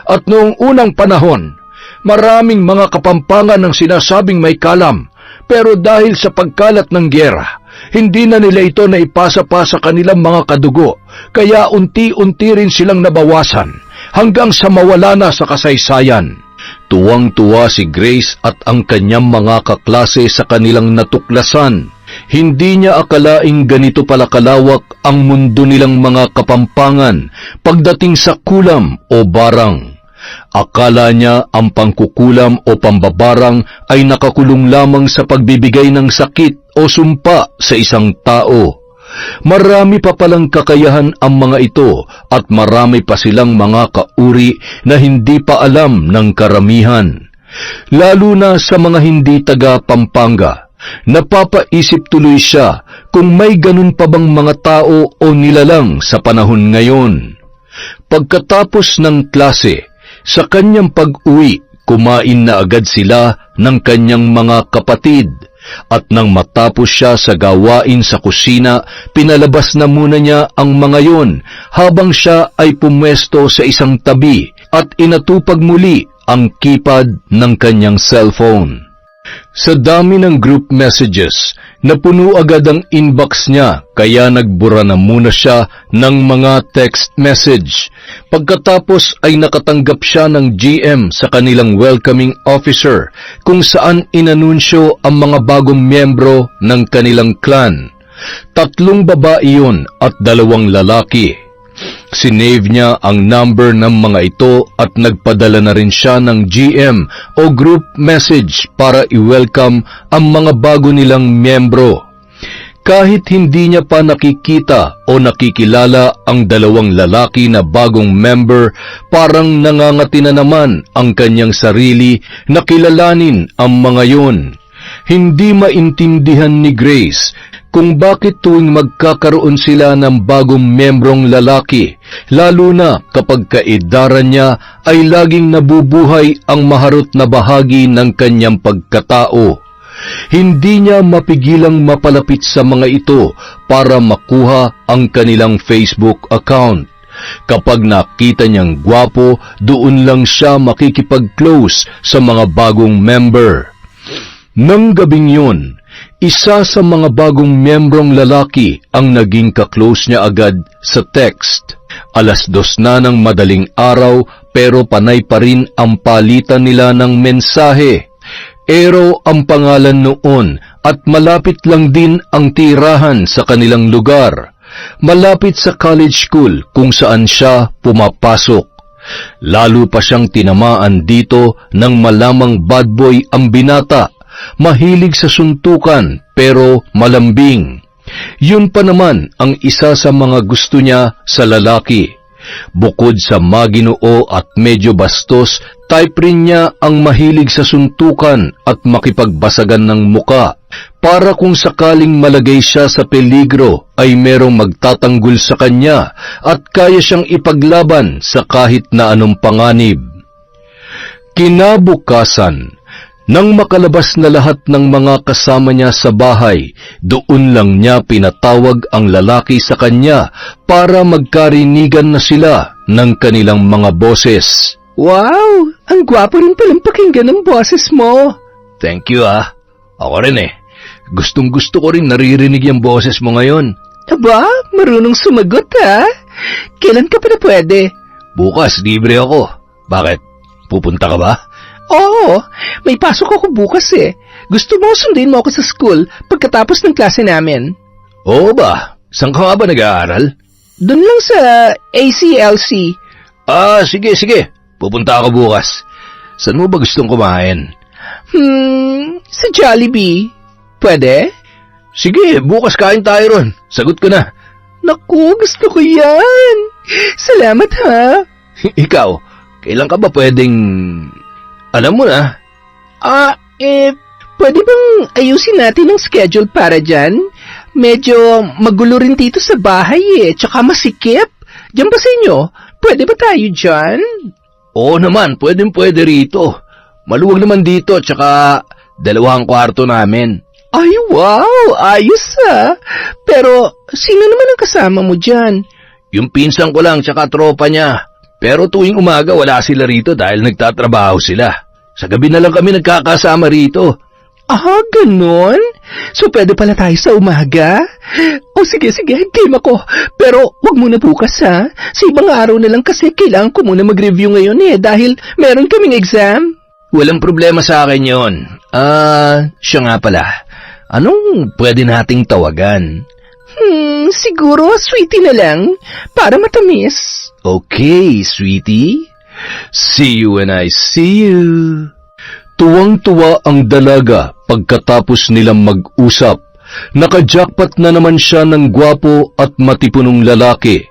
At noong unang panahon, maraming mga kapampangan ang sinasabing may kalam, pero dahil sa pagkalat ng gyera, hindi na nila ito naipasa pa sa kanilang mga kadugo, kaya unti-unti rin silang nabawasan, hanggang sa mawala na sa kasaysayan. Tuwang-tuwa si Grace at ang kanyang mga kaklase sa kanilang natuklasan. Hindi niya akalaing ganito pala kalawak ang mundo nilang mga kapampangan pagdating sa kulam o barang. Akala niya ang pangkukulam o pambabarang ay nakakulong lamang sa pagbibigay ng sakit o sumpa sa isang tao. Marami pa palang kakayahan ang mga ito at marami pa silang mga kauri na hindi pa alam ng karamihan. Lalo na sa mga hindi taga Pampanga. Napapaisip tuloy siya kung may ganun pa bang mga tao o nilalang sa panahon ngayon. Pagkatapos ng klase, sa kanyang pag-uwi, kumain na agad sila ng kanyang mga kapatid. At nang matapos siya sa gawain sa kusina, pinalabas na muna niya ang mga yon habang siya ay pumwesto sa isang tabi at inatupag muli ang keypad ng kanyang cellphone. Sa dami ng group messages, napuno agad ang inbox niya kaya nagbura na muna siya ng mga text message. Pagkatapos ay nakatanggap siya ng GM sa kanilang welcoming officer kung saan inanunsyo ang mga bagong miyembro ng kanilang clan. 3 babae yun at 2 lalaki. Sinave niya ang number ng mga ito at nagpadala na rin siya ng GM o group message para i-welcome ang mga bago nilang miyembro. Kahit hindi niya pa nakikita o nakikilala ang 2 lalaki na bagong member, parang nangangati na naman ang kanyang sarili na kilalanin ang mga yon. Hindi maintindihan ni Grace kung bakit tuwing magkakaroon sila ng bagong membrong lalaki, lalo na kapag kaedaran niya ay laging nabubuhay ang maharot na bahagi ng kanyang pagkatao. Hindi niya mapigilang mapalapit sa mga ito para makuha ang kanilang Facebook account. Kapag nakita niyang gwapo, doon lang siya makikipag-close sa mga bagong member. Nang gabing yun, isa sa mga bagong miyembrong lalaki ang naging kaklose niya agad sa text. 2:00 na ng madaling araw pero panay pa rin ang palitan nila ng mensahe. Ero ang pangalan noon at malapit lang din ang tirahan sa kanilang lugar. Malapit sa college school kung saan siya pumapasok. Lalo pa siyang tinamaan dito nang malamang bad boy ang binata. Mahilig sa suntukan pero malambing. Yun pa naman ang isa sa mga gusto niya sa lalaki. Bukod sa maginoo at medyo bastos, type rin niya ang mahilig sa suntukan at makipagbasagan ng muka. Para kung sakaling malagay siya sa peligro ay merong magtatanggol sa kanya at kaya siyang ipaglaban sa kahit na anong panganib. Kinabukasan, nang makalabas na lahat ng mga kasama niya sa bahay, doon lang niya pinatawag ang lalaki sa kanya para magkarinigan na sila ng kanilang mga boses. Wow! Ang gwapo rin palang pakinggan ng boses mo. Thank you Ako rin Gustong-gusto ko rin naririnig yung boses mo ngayon. Aba, marunong sumagot Kailan ka pa na pwede? Bukas, libre ako. Bakit? Pupunta ka ba? Oo, may pasok ako bukas Gusto mo sundin mo ako sa school pagkatapos ng klase namin? Oo ba? Saan ka nga ba nag-aaral? Doon lang sa ACLC. Sige. Pupunta ako bukas. Saan mo ba gustong kumain? Sa Jollibee. Pwede? Sige, bukas kain tayo ron. Sagot ko na. Naku, gusto ko yan. Salamat ha. Ikaw, kailan ka ba pwedeng... Alam mo na. Pwede bang ayusin natin ang schedule para dyan? Medyo magulo rin dito sa bahay tsaka masikip. Diyan ba sa inyo? Pwede ba tayo dyan? Oo naman, pwede rito. Maluwag naman dito, tsaka 2 kwarto namin. Ay, wow! Ayos Pero, sino naman ang kasama mo dyan? Yung pinsan ko lang, tsaka tropa niya. Pero tuwing umaga, wala sila rito dahil nagtatrabaho sila. Sa gabi na lang kami nagkakasama rito. Ganon? So, pwede pala tayo sa umaga? O sige, game ako. Pero, wag muna bukas Sa ibang araw na lang kasi kailangan ko muna mag-review ngayon dahil meron kaming exam. Walang problema sa akin yon. Siya nga pala. Anong pwede nating tawagan? Siguro sweetie na lang, para matamis. Okay, sweetie. See you when I see you. Tuwang-tuwa ang dalaga pagkatapos nilang mag-usap. Naka-jackpot na naman siya ng gwapo at matipunong lalaki.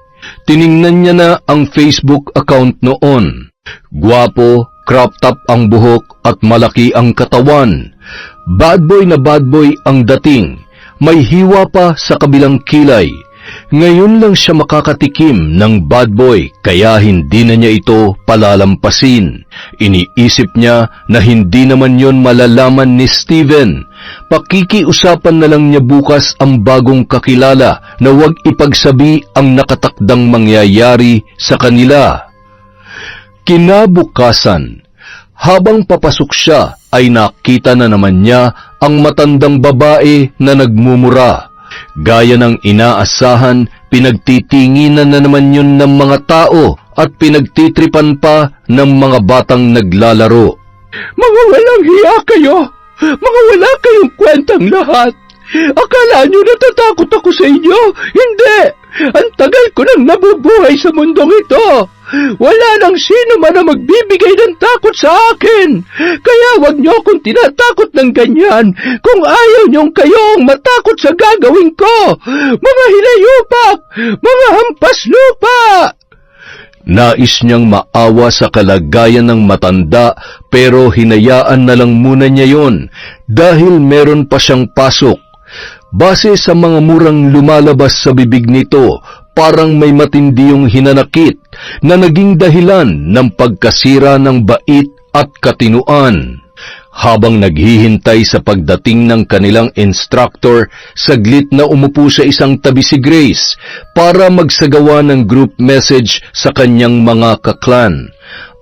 Tiningnan niya na ang Facebook account noon. Gwapo, crop top ang buhok at malaki ang katawan. Bad boy na bad boy ang dating. May hiwa pa sa kabilang kilay. Ngayon lang siya makakatikim ng bad boy kaya hindi na niya ito palalampasin. Iniisip niya na hindi naman yon malalaman ni Steven. Pakikiusapan na lang niya bukas ang bagong kakilala na huwag ipagsabi ang nakatakdang mangyayari sa kanila. Kinabukasan, habang papasok siya ay nakita na naman niya ang matandang babae na nagmumura. Gaya ng inaasahan, pinagtitinginan na naman yun ng mga tao at pinagtitripan pa ng mga batang naglalaro. Mga walang hiya kayo! Mga wala kayong kwentang lahat! Akala nyo natatakot ako sa inyo? Hindi! Ang tagal ko nang nabubuhay sa mundong ito! Wala nang sino man na magbibigay ng takot sa akin. Kaya wag niyo akong tinatakot ng ganyan kung ayaw niyong kayong matakot sa gagawin ko. Mga hilayupak! Mga hampas lupa! Nais niyang maawa sa kalagayan ng matanda pero hinayaan na lang muna niya yon dahil meron pa siyang pasok. Base sa mga murang lumalabas sa bibig nito, parang may matindi yung hinanakit na naging dahilan ng pagkasira ng bait at katinuan. Habang naghihintay sa pagdating ng kanilang instructor, saglit na umupo sa isang tabi si Grace para magsagawa ng group message sa kanyang mga kaklan.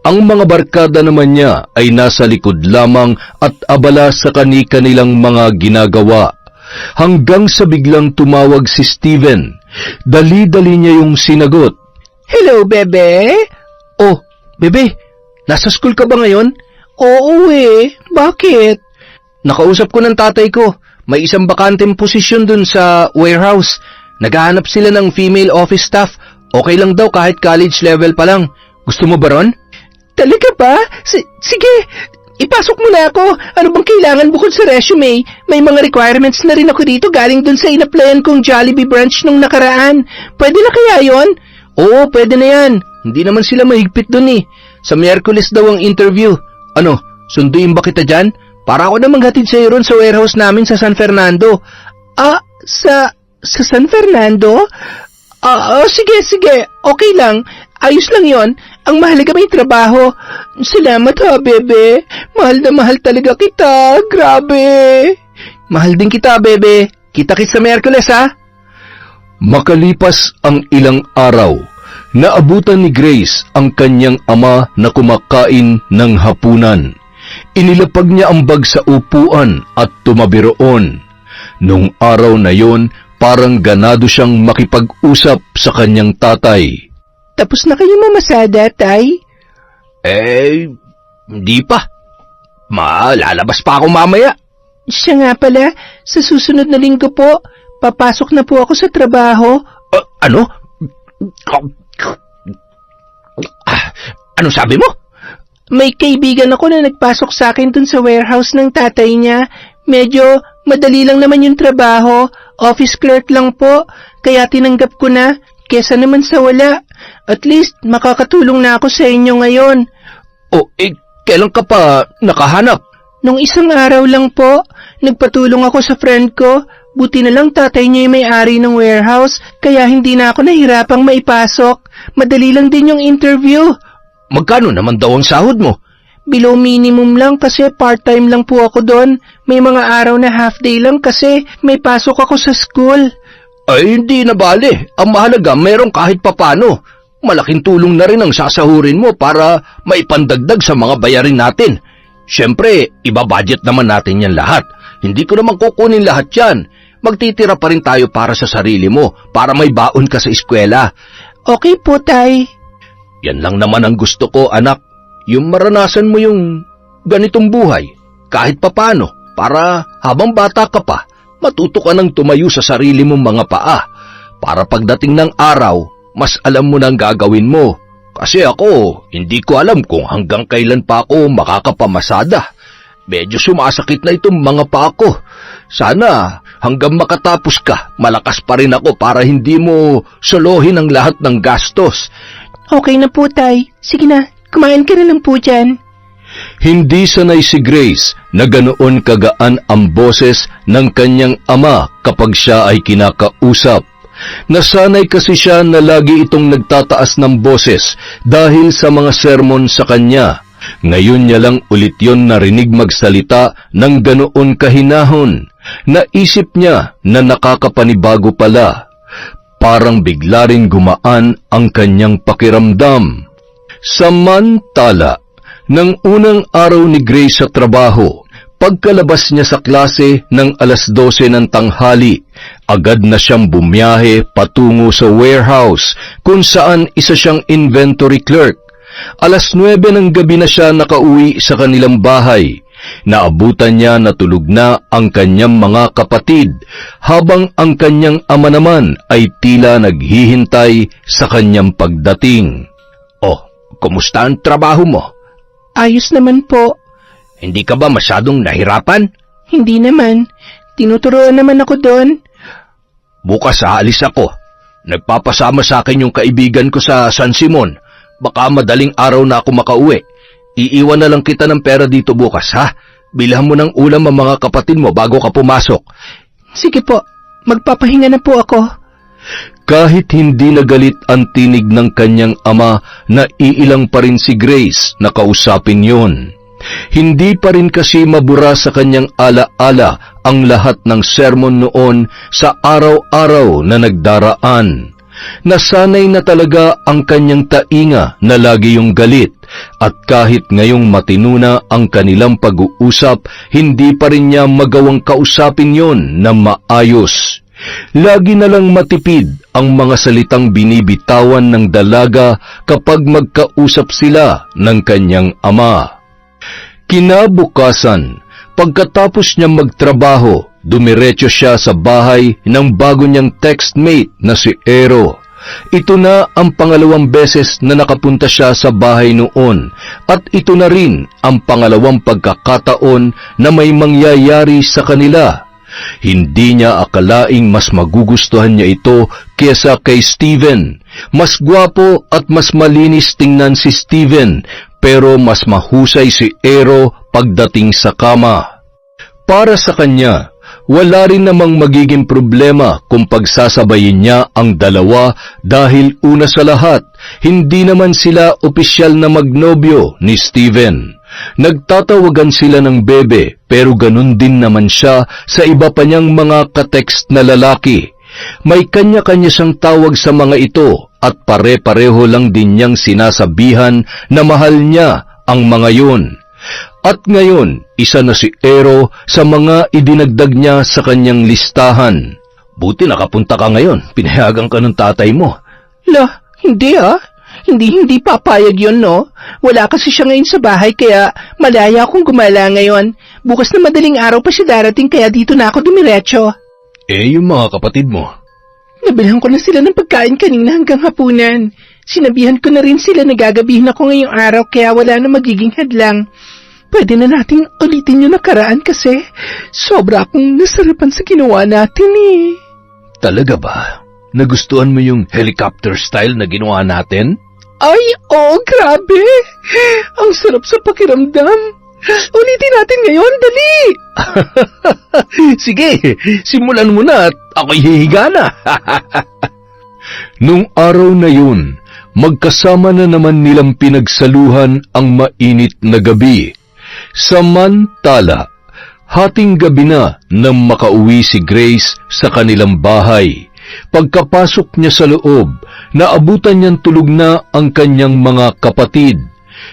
Ang mga barkada naman niya ay nasa likod lamang at abala sa kani-kanilang mga ginagawa. Hanggang sa biglang tumawag si Steven. Dali-dali niya yung sinagot. Hello, bebe? Oh, bebe, nasa school ka ba ngayon? Oo bakit? Nakausap ko ng tatay ko. May isang bakanteng posisyon dun sa warehouse. Naghahanap sila ng female office staff. Okay lang daw kahit college level pa lang. Gusto mo ba ron? Talaga ba? Sige, ipasok mo na ako. Ano bang kailangan bukod sa resume? May mga requirements na rin ako dito galing dun sa in-applyan kong Jollibee branch nung nakaraan. Pwede na kaya yon? Oo, pwede na yan. Hindi naman sila mahigpit dun Sa Miyerkules daw ang interview. Ano, sunduin ba kita dyan? Para ako na maghatid sa'yo ron sa warehouse namin sa San Fernando. Sa San Fernando? Sige. Okay lang. Ayos lang yon. Ang mahalaga may trabaho. Salamat bebe. Mahal na mahal talaga kita. Grabe. Mahal din kita, bebe. Kita-kits sa Miyerkules, Makalipas ang ilang araw, naabutan ni Grace ang kanyang ama na kumakain ng hapunan. Inilapag niya ang bag sa upuan at tumabi roon. Nung araw na yon, parang ganado siyang makipag-usap sa kanyang tatay. Tapos na kayo mamasada, tay? Hindi pa. Lalabas pa ako mamaya. Siya nga pala, sa susunod na linggo po, papasok na po ako sa trabaho. Ano? Ano sabi mo? May kaibigan ako na nagpasok sa akin dun sa warehouse ng tatay niya. Medyo madali lang naman yung trabaho. Office clerk lang po. Kaya tinanggap ko na. Kesa naman sa wala. At least, makakatulong na ako sa inyo ngayon. Kailan ka pa nakahanap? Nung isang araw lang po, nagpatulong ako sa friend ko. Buti na lang tatay niya yung may-ari ng warehouse. Kaya hindi na ako nahirapang maipasok. Madali lang din yung interview. Magkano naman daw ang sahod mo? Below minimum lang kasi part-time lang po ako doon. May mga araw na half-day lang kasi may pasok ako sa school. Ay, hindi na bale. Ang mahalaga, meron kahit papano. Malaking tulong na rin ang sasahurin mo para maipandagdag sa mga bayarin natin. Siyempre, iba-budget naman natin yan lahat. Hindi ko naman kukunin lahat yan. Magtitira pa rin tayo para sa sarili mo, para may baon ka sa eskwela. Okay po, Tay. Yan lang naman ang gusto ko, anak. Yung maranasan mo yung ganitong buhay, kahit papano, para habang bata ka pa, matuto ka nang tumayo sa sarili mong mga paa. Para pagdating ng araw, mas alam mo nang gagawin mo. Kasi ako, hindi ko alam kung hanggang kailan pa ako makakapamasada. Medyo sumasakit na itong mga paa ko. Sana hanggang makatapos ka, malakas pa rin ako para hindi mo solohin ang lahat ng gastos. Okay na po, Tay. Sige na, kumain ka na lang po dyan. Hindi sanay si Grace na ganoon kagaan ang boses ng kanyang ama kapag siya ay kinakausap. Nasanay kasi siya na lagi itong nagtataas ng boses dahil sa mga sermon sa kanya. Ngayon niya lang ulit yon narinig magsalita ng ganoon kahinahon. Naisip niya na nakakapanibago pala. Parang bigla rin gumaan ang kanyang pakiramdam. Samantala, ng unang araw ni Grace sa trabaho, pagkalabas niya sa klase ng 12:00 ng tanghali, agad na siyang bumiyahe patungo sa warehouse kung saan isa siyang inventory clerk. 9:00 ng gabi na siya nakauwi sa kanilang bahay. Naabutan niya na tulog na ang kanyang mga kapatid, habang ang kanyang ama naman ay tila naghihintay sa kanyang pagdating. Kumusta ang trabaho mo? Ayos naman po. Hindi ka ba masyadong nahirapan? Hindi naman. Tinuturuan naman ako doon. Bukas aalis ako. Nagpapasama sa akin yung kaibigan ko sa San Simon. Baka madaling araw na ako makauwi. Iiwan na lang kita ng pera dito bukas, ha? Bilhan mo ng ulam ang mga kapatid mo bago ka pumasok. Sige po, magpapahinga na po ako. Kahit hindi nagalit ang tinig ng kanyang ama, naiilang pa rin si Grace na kausapin yon. Hindi pa rin kasi mabura sa kanyang ala-ala ang lahat ng sermon noon sa araw-araw na nagdaraan. Nasanay na talaga ang kanyang tainga na lagi yung galit, at kahit ngayong matino na ang kanilang pag-uusap, hindi pa rin niya magawang kausapin yon na maayos. Lagi na lang matipid ang mga salitang binibitawan ng dalaga kapag magkausap sila ng kanyang ama. Kinabukasan, pagkatapos niya magtrabaho, dumiretso siya sa bahay ng bago niyang textmate na si Ero. Ito na ang pangalawang beses na nakapunta siya sa bahay noon, at ito na rin ang pangalawang pagkakataon na may mangyayari sa kanila. Hindi niya akalaing mas magugustuhan niya ito kesa kay Steven. Mas gwapo at mas malinis tingnan si Steven, pero mas mahusay si Ero pagdating sa kama. Para sa kanya, wala rin namang magiging problema kung pagsasabayin niya ang dalawa dahil una sa lahat, hindi naman sila opisyal na magnobyo ni Steven. Nagtatawagan sila ng bebe, pero ganun din naman siya sa iba pa niyang mga katekst na lalaki. May kanya-kanya siyang tawag sa mga ito at pare-pareho lang din niyang sinasabihan na mahal niya ang mga yun. At ngayon, isa na si Ero sa mga idinagdag niya sa kanyang listahan. Buti nakapunta ka ngayon, pinayagan ka ng tatay mo. Hindi Hindi papayag yun, no? Wala kasi siya ngayon sa bahay kaya malaya akong gumala ngayon. Bukas na madaling araw pa siya darating kaya dito na ako dumiretso. Yung mga kapatid mo. Nabilhan ko na sila ng pagkain kanina hanggang hapunan. Sinabihan ko na rin sila na gagabihin ako ngayong araw kaya wala na magiging hadlang. Pwede na nating ulitin yung nakaraan kasi sobra akong nasarapan sa ginawa natin eh. Talaga ba? Nagustuhan mo yung helicopter style na ginawa natin? Ay, grabe! Ang sarap sa pakiramdam. Ulitin natin ngayon, dali! Sige, simulan mo na at ako'y hihiga na. Nung araw na yun, magkasama na naman nilang pinagsaluhan ang mainit na gabi. Samantala, hating gabi na nang makauwi si Grace sa kanilang bahay. Pagkapasok niya sa loob, naabutan niyang tulog na ang kanyang mga kapatid.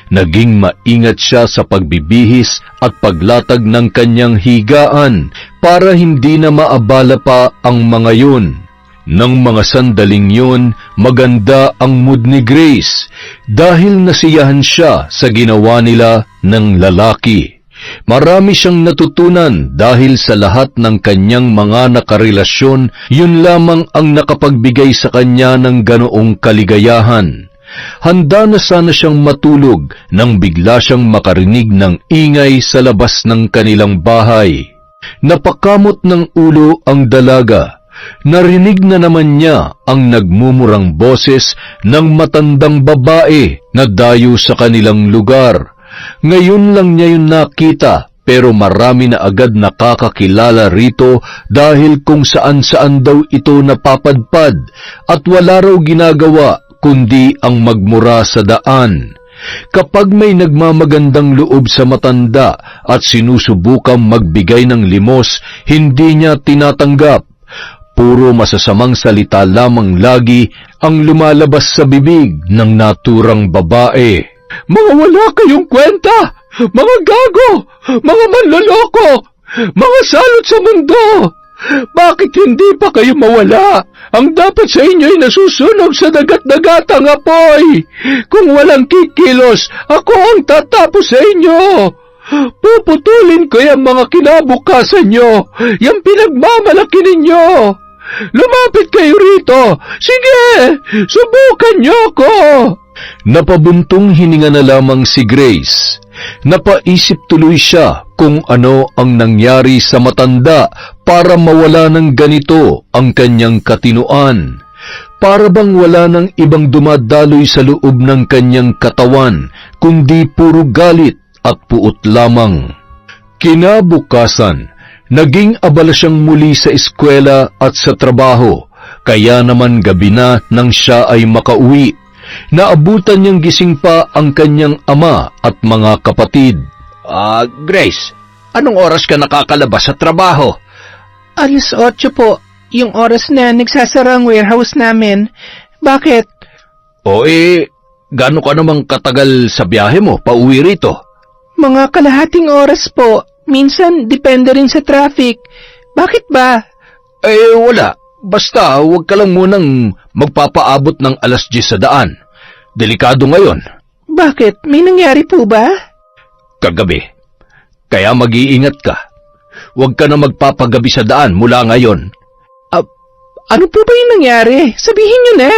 Naging maingat siya sa pagbibihis at paglatag ng kanyang higaan para hindi na maabala pa ang mga yun. Nang mga sandaling yun, maganda ang mood ni Grace dahil nasiyahan siya sa ginawa nila ng lalaki. Marami siyang natutunan dahil sa lahat ng kanyang mga nakarelasyon, yun lamang ang nakapagbigay sa kanya ng ganoong kaligayahan. Handa na sana siyang matulog nang bigla siyang makarinig ng ingay sa labas ng kanilang bahay. Napakamot ng ulo ang dalaga. Narinig na naman niya ang nagmumurang boses ng matandang babae na dayo sa kanilang lugar. Ngayon lang niya yun nakita pero marami na agad nakakakilala rito dahil kung saan-saan daw ito napapadpad at wala raw ginagawa kundi ang magmura sa daan. Kapag may nagmamagandang loob sa matanda at sinusubukang magbigay ng limos, hindi niya tinatanggap. Puro masasamang salita lamang lagi ang lumalabas sa bibig ng naturang babae. Mga wala kayong kwenta! Mga gago! Mga manloloko! Mga salot sa mundo! Bakit hindi pa kayo mawala? Ang dapat sa inyo ay nasusunog sa dagat-dagatang apoy. Kung walang kikilos, ako ang tatapos sa inyo. Puputulin ko yung mga kinabukasan nyo, yung pinagmamalaki ninyo. Lumapit kayo rito. Sige, subukan nyo ko. Napabuntong hininga na lamang si Grace. Napaisip tuloy siya kung ano ang nangyari sa matanda para mawala ng ganito ang kanyang katinuan. Para bang wala ng ibang dumadaloy sa loob ng kanyang katawan, kundi puro galit at puot lamang. Kinabukasan, naging abala siyang muli sa eskwela at sa trabaho, kaya naman gabi na nang siya ay makauwi. Naabutan niyang gising pa ang kanyang ama at mga kapatid. Grace, anong oras ka nakakalabas sa trabaho? 8:00 po, yung oras na nagsasara ang warehouse namin. Bakit? Gaano ka namang katagal sa biyahe mo pauwi rito? Mga kalahating oras po. Minsan, depende rin sa traffic. Bakit ba? Wala. Basta, huwag ka lang munang magpapaabot ng 10:00 sa daan. Delikado ngayon. Bakit? May nangyari po ba? Kagabi. Kaya mag-iingat ka. Huwag ka na magpapagabi sa daan mula ngayon. Ano po ba yung nangyari? Sabihin niyo na.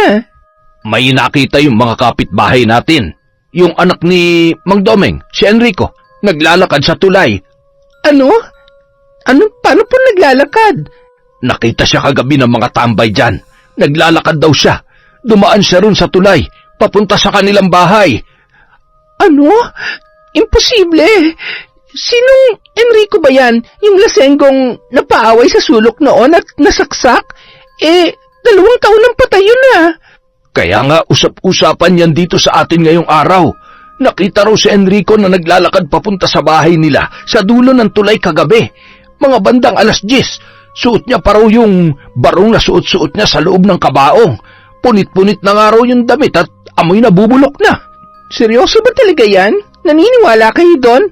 May nakita yung mga kapitbahay natin. Yung anak ni Mang Domeng, si Enrico, naglalakad sa tulay. Ano? Paano po naglalakad? Nakita siya kagabi ng mga tambay dyan. Naglalakad daw siya. Dumaan siya ron sa tulay, papunta sa kanilang bahay. Ano? Imposible. Sinong Enrico ba yan? Yung lasenggong napaaway sa sulok noon at nasaksak? 2 taon nang patay yun ah. Kaya nga usap-usapan yan dito sa atin ngayong araw. Nakita raw si Enrico na naglalakad papunta sa bahay nila sa dulo ng tulay kagabi. Mga bandang 10:00. Suot niya pa raw yung barong na suot-suot niya sa loob ng kabaong. Punit-punit na nga raw yung damit at amoy na bubulok na. Seryoso ba talaga yan? Naniniwala kayo doon?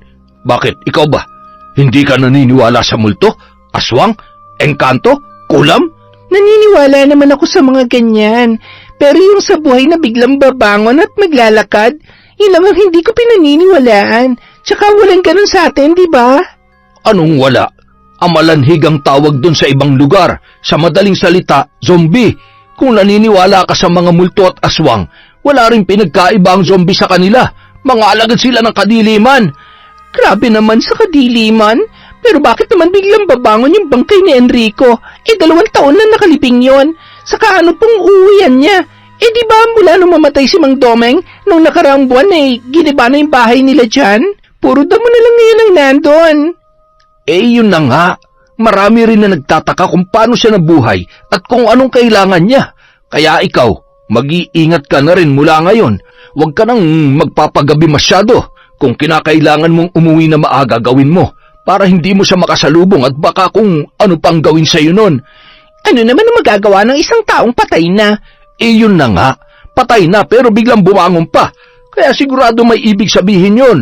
Bakit? Ikaw ba? Hindi ka naniniwala sa multo? Aswang? Engkanto? Kulam? Naniniwala naman ako sa mga ganyan. Pero yung sa buhay na biglang babangon at maglalakad, yun lang ang hindi ko pinaniniwalaan. Tsaka walang ganun sa atin, di ba? Anong wala? Amalanhig ang tawag dun sa ibang lugar. Sa madaling salita, zombie. Kung naniniwala ka sa mga multo at aswang, wala rin pinagkaiba ang zombie sa kanila. Mga alagad sila ng kadiliman. Grabe naman sa kadiliman. Pero bakit naman biglang babangon yung bangkay ni Enrico? 2 taon na nakaliping yon. Saka ano pong uuwian niya? Di ba mula nung mamatay si Mang Domeng, nung nakaraang buwan giniba na yung bahay nila dyan? Puro damo na lang ngayon ang nandun. Yun na nga. Marami rin na nagtataka kung paano siya nabuhay at kung anong kailangan niya. Kaya ikaw, mag-iingat ka na rin mula ngayon. Huwag ka nang magpapagabi masyado. Kung kinakailangan mong umuwi na maaga, gawin mo para hindi mo siya makasalubong at baka kung ano pang gawin sa'yo nun. Ano naman ang magagawa ng isang taong patay na? Yun na nga. Patay na pero biglang bumangon pa. Kaya sigurado may ibig sabihin yun.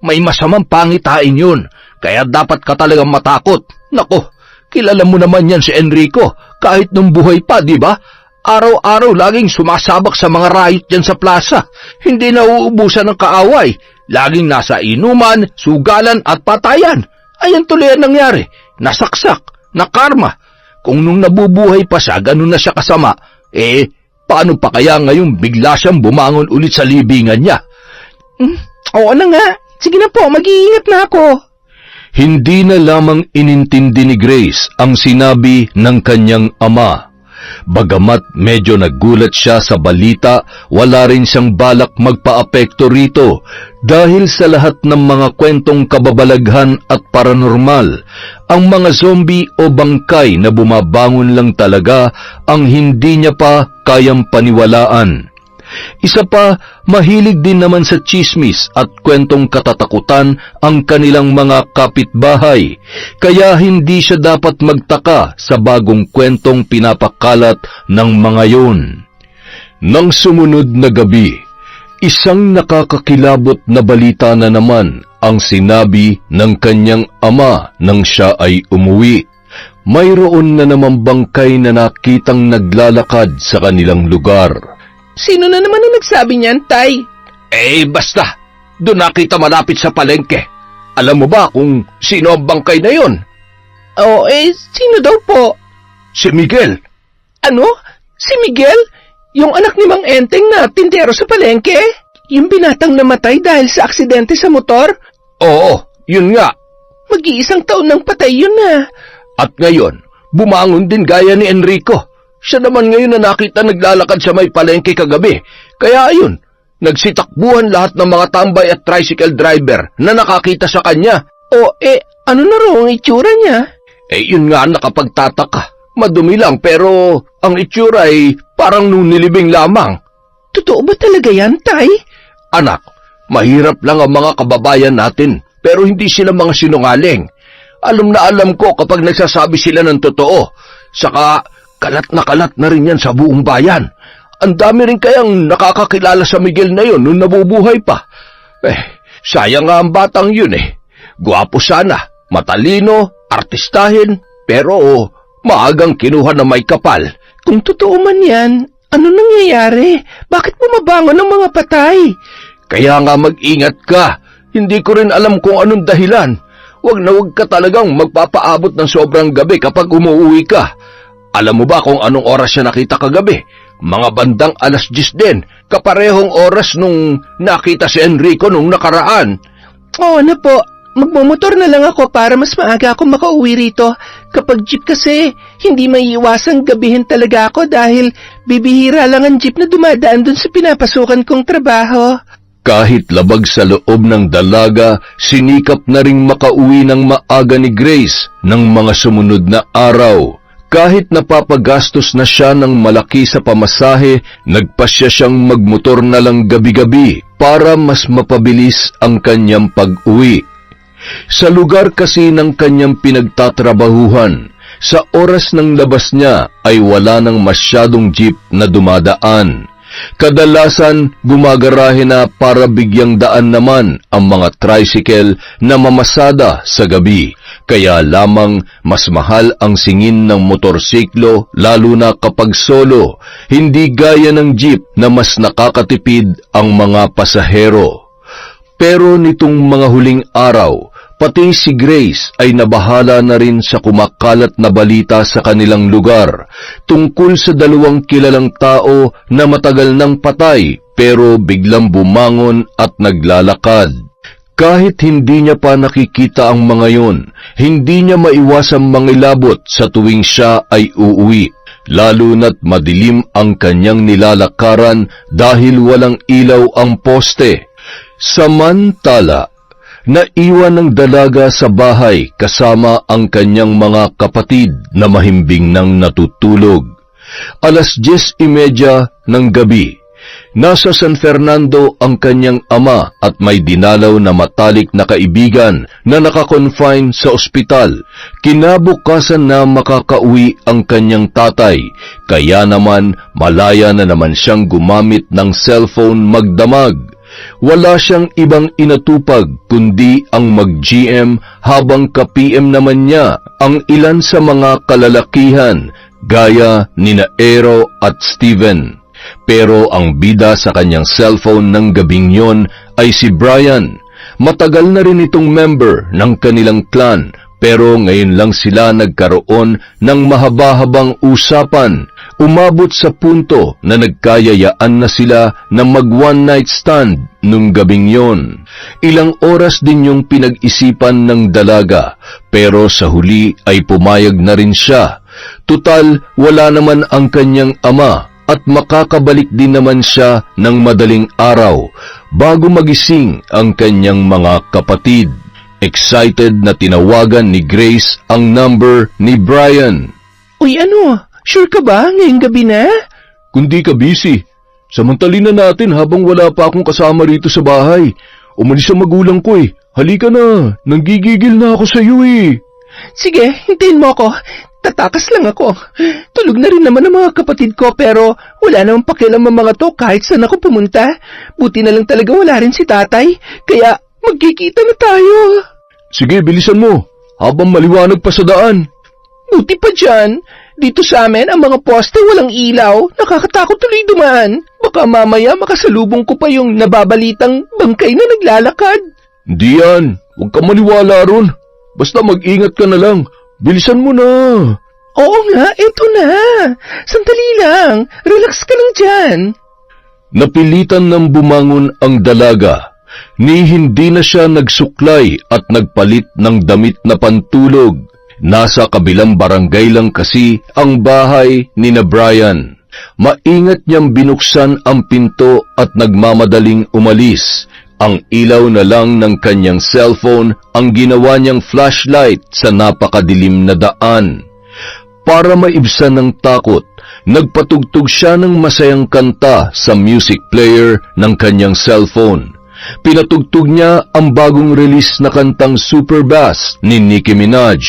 May masamang pangitain yun. Kaya dapat ka talagang matakot. Nako, kilala mo naman yan si Enrico. Kahit nung buhay pa, di ba? Araw-araw laging sumasabak sa mga riot dyan sa plaza. Hindi nauubusan ng kaaway. Laging nasa inuman, sugalan at patayan. Ayan tuloy ang nangyari. Nasaksak, nakarma. Kung nung nabubuhay pa siya, ganun na siya kasama, paano pa kaya ngayon bigla siyang bumangon ulit sa libingan niya? Oo na nga. Sige na po, mag-iingat na ako. Hindi na lamang inintindi ni Grace ang sinabi ng kanyang ama. Bagamat medyo nagulat siya sa balita, wala rin siyang balak magpaapekto rito dahil sa lahat ng mga kwentong kababalaghan at paranormal, ang mga zombie o bangkay na bumabangon lang talaga ang hindi niya pa kayang paniwalaan. Isa pa, mahilig din naman sa tsismis at kwentong katatakutan ang kanilang mga kapitbahay, kaya hindi siya dapat magtaka sa bagong kwentong pinapakalat ng mga yun. Nang sumunod na gabi, isang nakakakilabot na balita na naman ang sinabi ng kanyang ama nang siya ay umuwi. Mayroon na naman bangkay na nakitang naglalakad sa kanilang lugar. Sino na naman ang nagsabi niyan, Tay? Basta. Doon nakita malapit sa palengke. Alam mo ba kung sino ang bangkay na yon? Sino daw po? Si Miguel. Ano? Si Miguel? Yung anak ni Mang Enteng na tindero sa palengke? Yung binatang namatay dahil sa aksidente sa motor? Oo, yun nga. Mag-iisang taon nang patay yun na. At ngayon, bumangon din gaya ni Enrico. Siya naman ngayon na nakita naglalakad sa may palengke kagabi. Kaya ayun, nagsitakbuhan lahat ng mga tambay at tricycle driver na nakakita sa kanya. Ano na raw ang itsura niya? Yun nga nakapagtataka. Madumi lang pero ang itsura ay parang nung nilibing lamang. Totoo ba talaga yan, Tay? Anak, mahirap lang ang mga kababayan natin pero hindi sila mga sinungaling. Alam na alam ko kapag nagsasabi sila ng totoo. Saka kalat na rin yan sa buong bayan. Ang dami rin kayang nakakakilala sa Miguel na yun nung nabubuhay pa. Sayang nga ang batang yun Gwapo sana, matalino, artistahin, pero maagang kinuha na may kapal. Kung totoo man yan, ano nangyayari? Bakit bumabangon ng mga patay? Kaya nga mag-ingat ka. Hindi ko rin alam kung anong dahilan. Huwag ka talagang magpapaabot ng sobrang gabi kapag umuwi ka. Alam mo ba kung anong oras siya nakita kagabi? Mga bandang 10:00 din, kaparehong oras nung nakita si Enrico nung nakaraan. Oo na po, magmumotor na lang ako para mas maaga ako makauwi rito. Kapag jeep kasi, hindi maiiwasang gabihin talaga ako dahil bibihira lang ang jeep na dumadaan dun sa pinapasukan kong trabaho. Kahit labag sa loob ng dalaga, sinikap na ring makauwi ng maaga ni Grace ng mga sumunod na araw. Kahit napapagastos na siya ng malaki sa pamasahe, nagpasya siyang magmotor na lang gabi-gabi para mas mapabilis ang kanyang pag-uwi. Sa lugar kasi ng kanyang pinagtatrabahuhan, sa oras ng labas niya ay wala nang masyadong jeep na dumadaan. Kadalasan gumagarahe na para bigyang daan naman ang mga tricycle na mamasada sa gabi. Kaya lamang mas mahal ang singin ng motorsiklo lalo na kapag solo, hindi gaya ng jeep na mas nakakatipid ang mga pasahero. Pero nitong mga huling araw, Pati si Grace ay nabahala na rin sa kumakalat na balita sa kanilang lugar tungkol sa 2 kilalang tao na matagal nang patay pero biglang bumangon at naglalakad. Kahit hindi niya pa nakikita ang mga yon, hindi niya maiwasang mangilabot sa tuwing siya ay uuwi, lalo na't madilim ang kanyang nilalakaran dahil walang ilaw ang poste. Samantala, naiwan ng dalaga sa bahay kasama ang kanyang mga kapatid na mahimbing nang natutulog. 10:30 ng gabi. Nasa San Fernando ang kanyang ama at may dinalaw na matalik na kaibigan na nakakonfine sa ospital. Kinabukasan na makakauwi ang kanyang tatay, kaya naman malaya na naman siyang gumamit ng cellphone magdamag. Wala siyang ibang inatupag kundi ang mag-GM habang ka-PM naman niya ang ilan sa mga kalalakihan gaya nina Aero at Steven. Pero ang bida sa kanyang cellphone ng gabing yon ay si Brian. Matagal na rin itong member ng kanilang clan pero ngayon lang sila nagkaroon ng mahaba-habang usapan. Umabot sa punto na nagkayayaan na sila na mag-one night stand nung gabing yon. Ilang oras din yung pinag-isipan ng dalaga pero sa huli ay pumayag na rin siya. Tutal, wala naman ang kanyang ama at makakabalik din naman siya ng madaling araw bago magising ang kanyang mga kapatid. Excited na tinawagan ni Grace ang number ni Brian. Uy, ano? Sure ka ba? Ngayong gabi na? Kundi ka busy. Samantalin na natin habang wala pa akong kasama rito sa bahay. Umalis ang magulang ko eh. Halika na, nanggigigil na ako sa iyo eh. Sige, hintayin mo ako. Tatakas lang ako. Tulog na rin naman ang mga kapatid ko pero wala namang pakialam ang mga to kahit saan ako pumunta. Buti na lang talaga wala rin si tatay. Kaya magkikita na tayo. Sige, bilisan mo. Habang maliwanag pa sa daan. Buti pa dyan. Dito sa amin, ang mga poste walang ilaw. Nakakatakot tuloy dumaan. Baka mamaya makasalubong ko pa yung nababalitang bangkay na naglalakad. Hindi yan. Huwag ka maniwala ron. Basta mag-ingat ka na lang. Bilisan mo na. Oo nga, eto na. Sandali lang. Relax ka lang dyan. Napilitan ng bumangon ang dalaga. Ni hindi na siya nagsuklay at nagpalit ng damit na pantulog. Nasa kabilang barangay lang kasi ang bahay ni na Brian. Maingat niyang binuksan ang pinto at nagmamadaling umalis. Ang ilaw na lang ng kanyang cellphone ang ginawa niyang flashlight sa napakadilim na daan. Para maibsan ng takot, nagpatugtog siya ng masayang kanta sa music player ng kanyang cellphone. Pinatugtog niya ang bagong release na kantang Superbass ni Nicki Minaj.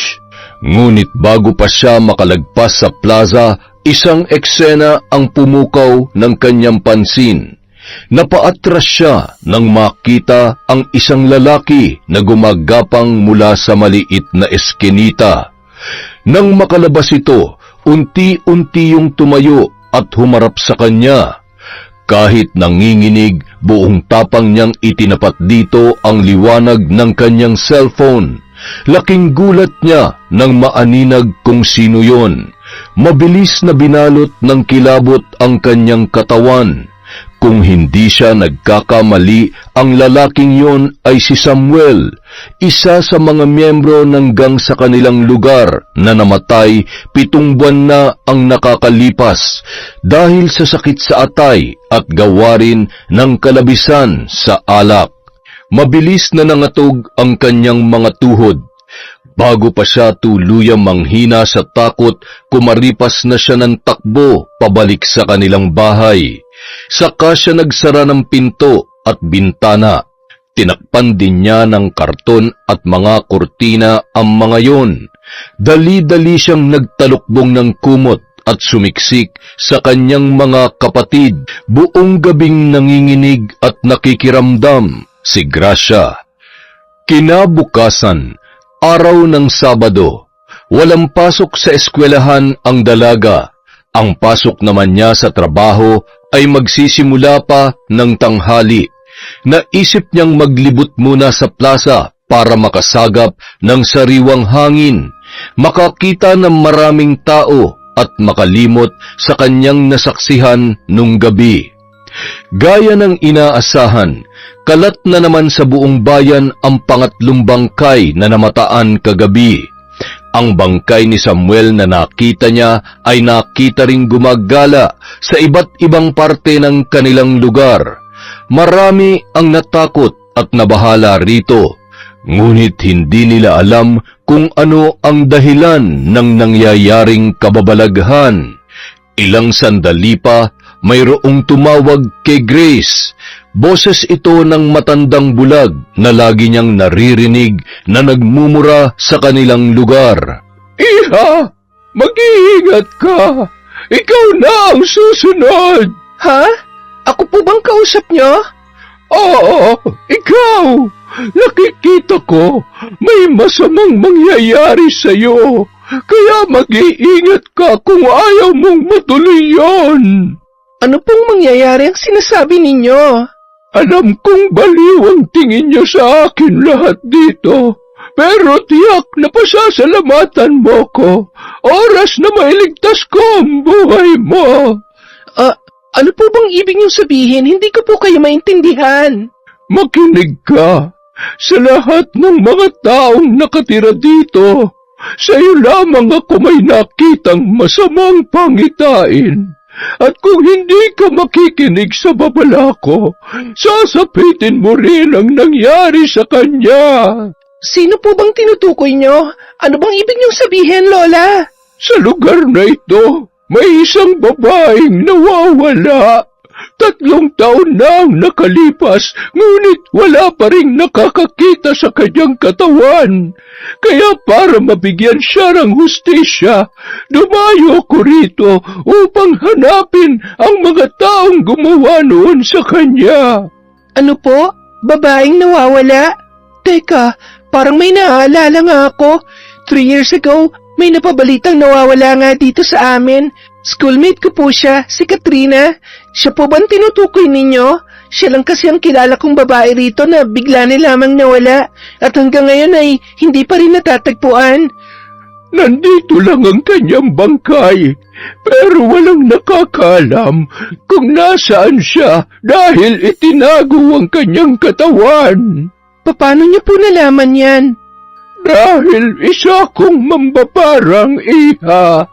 Ngunit bago pa siya makalagpas sa plaza, isang eksena ang pumukaw ng kanyang pansin. Napaatras siya nang makita ang isang lalaki na gumagapang mula sa maliit na eskinita. Nang makalabas ito, unti-unti yung tumayo at humarap sa kanya. Kahit nanginginig, buong tapang niyang itinapat dito ang liwanag ng kanyang cellphone. Laking gulat niya nang maaninag kung sino yon. Mabilis na binalot ng kilabot ang kanyang katawan. Kung hindi siya nagkakamali, ang lalaking yon ay si Samuel, isa sa mga miyembro ng gang sa kanilang lugar na namatay 7 buwan na ang nakakalipas dahil sa sakit sa atay at gawarin ng kalabisan sa alak. Mabilis na nangatog ang kanyang mga tuhod. Bago pa siya tuluyang manghina sa takot, kumaripas na siya ng takbo pabalik sa kanilang bahay. Saka siya nagsara ng pinto at bintana. Tinakpan din niya ng karton at mga kurtina ang mga yon. Dali-dali siyang nagtalukbong ng kumot at sumiksik sa kanyang mga kapatid. Buong gabing nanginginig at nakikiramdam si Gracia. Kinabukasan, araw ng Sabado, walang pasok sa eskwelahan ang dalaga. Ang pasok naman niya sa trabaho ay magsisimula pa ng tanghali. Naisip niyang maglibot muna sa plaza para makasagap ng sariwang hangin, makakita ng maraming tao at makalimot sa kanyang nasaksihan nung gabi. Gaya ng inaasahan, kalat na naman sa buong bayan ang pangatlong bangkay na namataan kagabi. Ang bangkay ni Samuel na nakita niya ay nakita ring gumagala sa iba't ibang parte ng kanilang lugar. Marami ang natakot at nabahala rito, ngunit hindi nila alam kung ano ang dahilan ng nangyayaring kababalaghan. Ilang sandali pa, mayroong tumawag kay Grace. Boses ito ng matandang bulag na lagi niyang naririnig na nagmumura sa kanilang lugar. Iha, mag-iingat ka. Ikaw na ang susunod. Ha? Ako po bang kausap niyo? Oo, ikaw. Nakikita ko may masamang mangyayari sa'yo. Kaya mag-iingat ka kung ayaw mong matuloy yon. Ano pong mangyayari ang sinasabi ninyo? Alam kong baliw ang tingin niyo sa akin lahat dito, pero tiyak na pasasalamatan mo ko. Oras na mailigtas ko ang buhay mo. Ano po bang ibig niyong sabihin? Hindi ko po kayo maintindihan. Makinig ka. Sa lahat ng mga taong nakatira dito, sa iyo lamang ako may nakitang masamang pangitain. At kung hindi ka makikinig sa babala ko, sasapitin mo rin ang nangyari sa kanya. Sino po bang tinutukoy niyo? Ano bang ibig niyong sabihin, Lola? Sa lugar na ito, may isang babaeng nawawala. 3 taon na ang nakalipas, ngunit wala pa ring nakakakita sa kanyang katawan. Kaya para mabigyan siya ng hustisya, dumayo ko rito upang hanapin ang mga taong gumawa noon sa kanya. Ano po? Babaeng nawawala? Teka, parang may naaalala nga ako. 3 years ago, may napabalitang nawawala nga dito sa amin. Schoolmate ko po siya, si Katrina. Siya po ba ang tinutukoy ninyo? Siya lang kasi ang kilala kong babae rito na bigla na lamang nawala at hanggang ngayon ay hindi pa rin natatagpuan. Nandito lang ang kanyang bangkay, pero walang nakakaalam kung nasaan siya dahil itinago ang kanyang katawan. Paano niyo po nalaman yan? Dahil isa kong mambabarang, iha.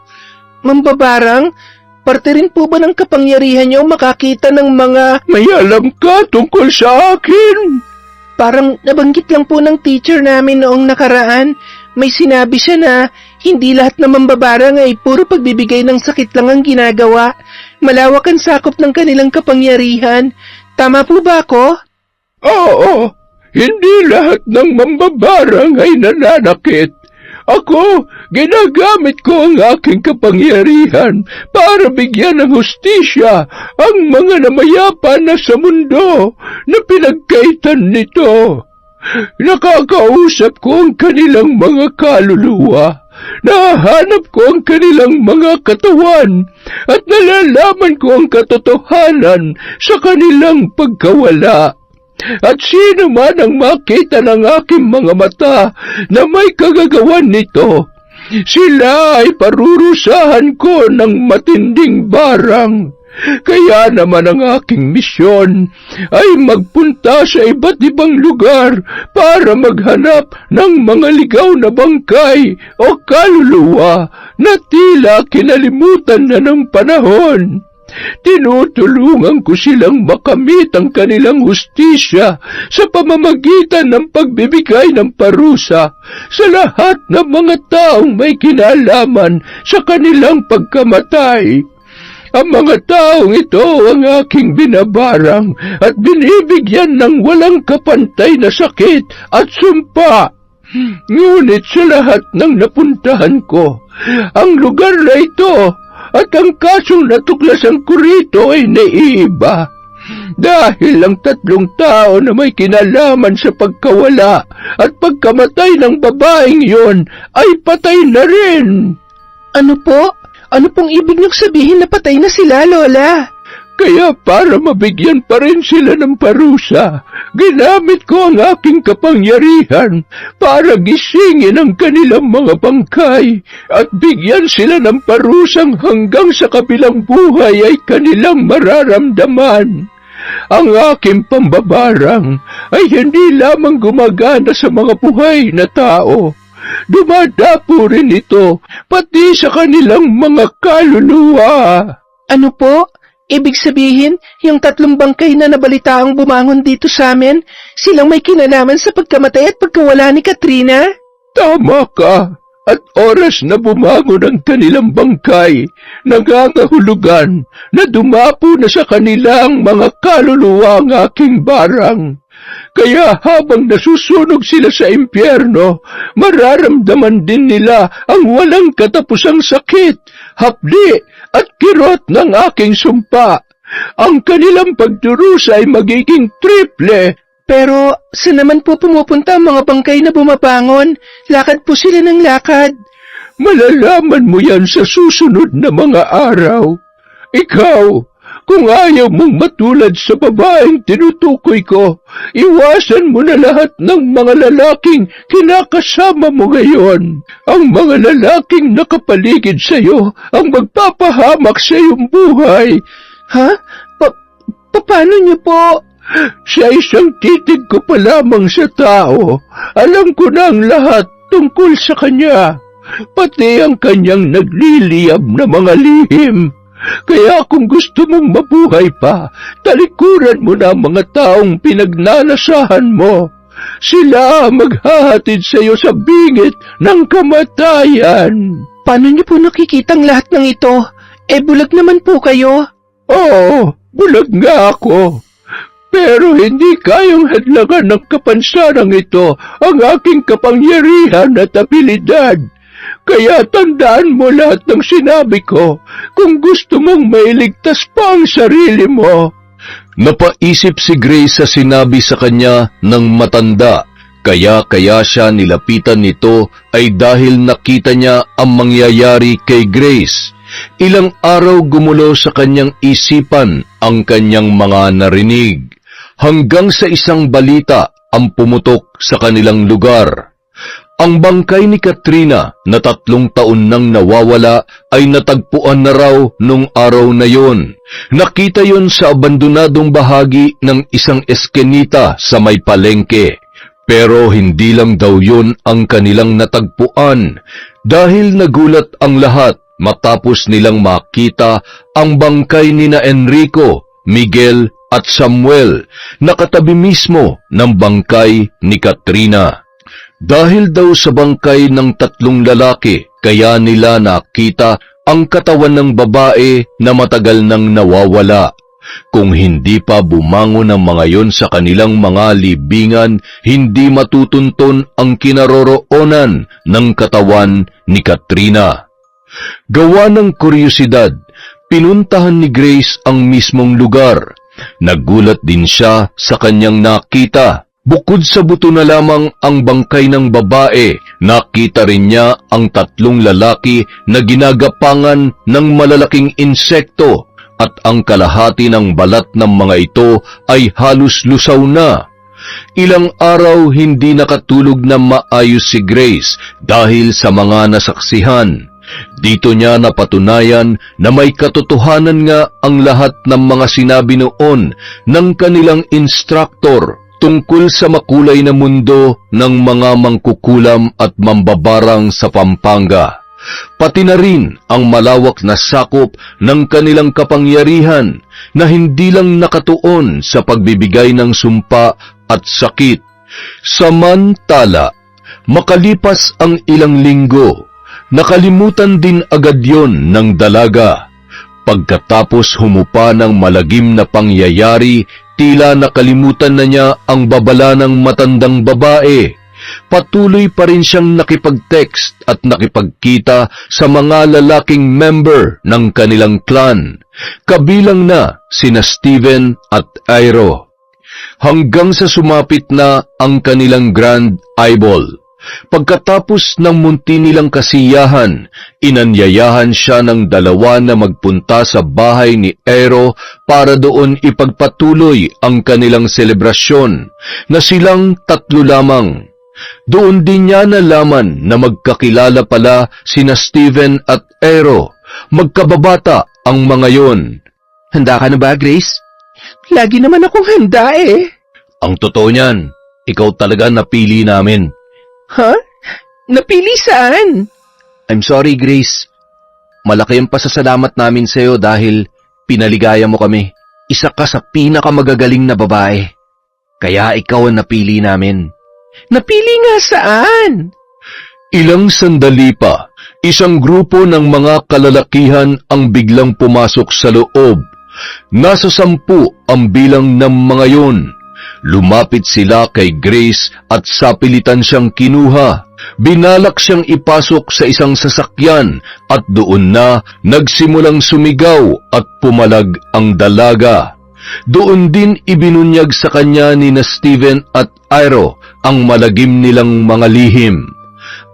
Mambabarang? Parte rin po ba ng kapangyarihan niyo makakita ng mga may alam ka tungkol sa akin? Parang nabanggit lang po ng teacher namin noong nakaraan. May sinabi siya na hindi lahat ng mambabarang ay puro pagbibigay ng sakit lang ang ginagawa. Malawak ang sakop ng kanilang kapangyarihan. Tama po ba ako? Oo, hindi lahat ng mambabarang ay nananakit. Ako, ginagamit ko ang aking kapangyarihan para bigyan ng hustisya ang mga namayapa na sa mundo na pinagkaitan nito. Nakakausap ko ang kanilang mga kaluluwa, nahanap ko ang kanilang mga katawan, at nalalaman ko ang katotohanan sa kanilang pagkawala. At sino man ang makita ng aking mga mata na may kagagawan nito, sila ay parurusahan ko ng matinding barang. Kaya naman ang aking misyon ay magpunta sa iba't ibang lugar para maghanap ng mga ligaw na bangkay o kaluluwa na tila kinalimutan na ng panahon. Tinutulungan ko silang makamit ang kanilang hustisya sa pamamagitan ng pagbibigay ng parusa sa lahat ng mga taong may kinalaman sa kanilang pagkamatay. Ang mga taong ito ang aking binabarang at binibigyan ng walang kapantay na sakit at sumpa. Ngunit sa lahat ng napuntahan ko, ang lugar na ito at ang kasong natuklasan ko rito ay naiiba. Dahil ang 3 tao na may kinalaman sa pagkawala at pagkamatay ng babaeng yon ay patay na rin. Ano po? Ano pong ibig niyong sabihin na patay na sila, Lola? Kaya para mabigyan pa rin sila ng parusa, ginamit ko ang aking kapangyarihan para gisingin ang kanilang mga bangkay at bigyan sila ng parusang hanggang sa kabilang buhay ay kanilang mararamdaman. Ang aking pambabarang ay hindi lamang gumagana sa mga buhay na tao. Dumadapo rin ito pati sa kanilang mga kaluluwa. Ano po? Ibig sabihin, yung 3 bangkay na nabalitaang bumangon dito sa amin, silang may kinalaman sa pagkamatay at pagkawala ni Katrina? Tama ka. At oras na bumangon ang kanilang bangkay, nangangahulugan na dumapo na sa kanilang mga kaluluwa ang aking barang. Kaya habang nasusunog sila sa impyerno, mararamdaman din nila ang walang katapusang sakit, hapdi at kirot ng aking sumpa. Ang kanilang pagdurusa ay magiging triple. Pero, saan naman po pumupunta ang mga bangkay na bumabangon? Lakad po sila ng lakad. Malalaman mo yan sa susunod na mga araw. Ikaw, kung ayaw mong matulad sa babaeng tinutukoy ko, iwasan mo na lahat ng mga lalaking kinakasama mo ngayon. Ang mga lalaking nakapaligid sa iyo ang magpapahamak sa iyong buhay. Ha? Paano niyo po? Sa isang titig ko pa lamang sa tao, alam ko na ang lahat tungkol sa kanya, pati ang kanyang nagliliyab na mga lihim. Kaya kung gusto mong mabuhay pa, talikuran mo na ang mga taong pinagnanasahan mo. Sila ang maghahatid sa iyo sa bingit ng kamatayan. Paano niyo po nakikitang lahat ng ito? Bulag naman po kayo. Oo, bulag nga ako. Pero hindi kayang hadlangan ng kapansarang ito ang aking kapangyarihan at abilidad. Kaya tandaan mo lahat ng sinabi ko kung gusto mong mailigtas pa ang sarili mo. Napaisip si Grace sa sinabi sa kanya ng matanda. Kaya siya nilapitan nito ay dahil nakita niya ang mangyayari kay Grace. Ilang araw gumulo sa kanyang isipan ang kanyang mga narinig. Hanggang sa isang balita ang pumutok sa kanilang lugar. Ang bangkay ni Katrina na 3 taon nang nawawala ay natagpuan na raw nung araw na yon. Nakita yon sa abandonadong bahagi ng isang eskenita sa may palengke. Pero hindi lang daw yon ang kanilang natagpuan dahil nagulat ang lahat matapos nilang makita ang bangkay nina Enrico, Miguel at Samuel, nakatabi mismo ng bangkay ni Katrina. Dahil daw sa bangkay ng 3 lalaki, kaya nila nakita ang katawan ng babae na matagal nang nawawala. Kung hindi pa bumangon ang mga yon sa kanilang mga libingan, hindi matutunton ang kinaroroonan ng katawan ni Katrina. Gawa ng kuryosidad, pinuntahan ni Grace ang mismong lugar. Nagulat din siya sa kanyang nakita. Bukod sa buto na lamang ang bangkay ng babae, nakita rin niya ang 3 lalaki na ginagapangan ng malalaking insekto at ang kalahati ng balat ng mga ito ay halos lusaw na. Ilang araw hindi nakatulog na maayos si Grace dahil sa mga nasaksihan. Dito niya napatunayan na may katotohanan nga ang lahat ng mga sinabi noon ng kanilang instructor tungkol sa makulay na mundo ng mga mangkukulam at mambabarang sa Pampanga. Pati na rin ang malawak na sakop ng kanilang kapangyarihan na hindi lang nakatuon sa pagbibigay ng sumpa at sakit. Samantala, makalipas ang ilang linggo, nakalimutan din agad yon ng dalaga. Pagkatapos humupa ng malagim na pangyayari, tila nakalimutan na niya ang babala ng matandang babae. Patuloy pa rin siyang nakipag-text at nakipagkita sa mga lalaking member ng kanilang clan, kabilang na sina Steven at Airo. Hanggang sa sumapit na ang kanilang Grand Eyeball. Pagkatapos ng munti nilang kasiyahan, inanyayahan siya ng dalawa na magpunta sa bahay ni Aero para doon ipagpatuloy ang kanilang selebrasyon, na silang tatlo lamang. Doon din niya nalaman na magkakilala pala sina Steven at Aero. Magkababata ang mga yon. Handa ka na ba, Grace? Lagi naman akong handa eh. Ang totoo niyan, ikaw talaga napili namin. Ha? Napili saan? I'm sorry, Grace. Malaki ang pasasalamat namin sa'yo dahil pinaligaya mo kami. Isa ka sa pinakamagagaling na babae. Kaya ikaw ang napili namin. Napili nga saan? Ilang sandali pa, isang grupo ng mga kalalakihan ang biglang pumasok sa loob. Nasa 10 ang bilang ng mga yon. Lumapit sila kay Grace at sapilitan siyang kinuha. Binalak siyang ipasok sa isang sasakyan at doon na nagsimulang sumigaw at pumalag ang dalaga. Doon din ibinunyag sa kanya ni na Steven at Aero ang malagim nilang mga lihim.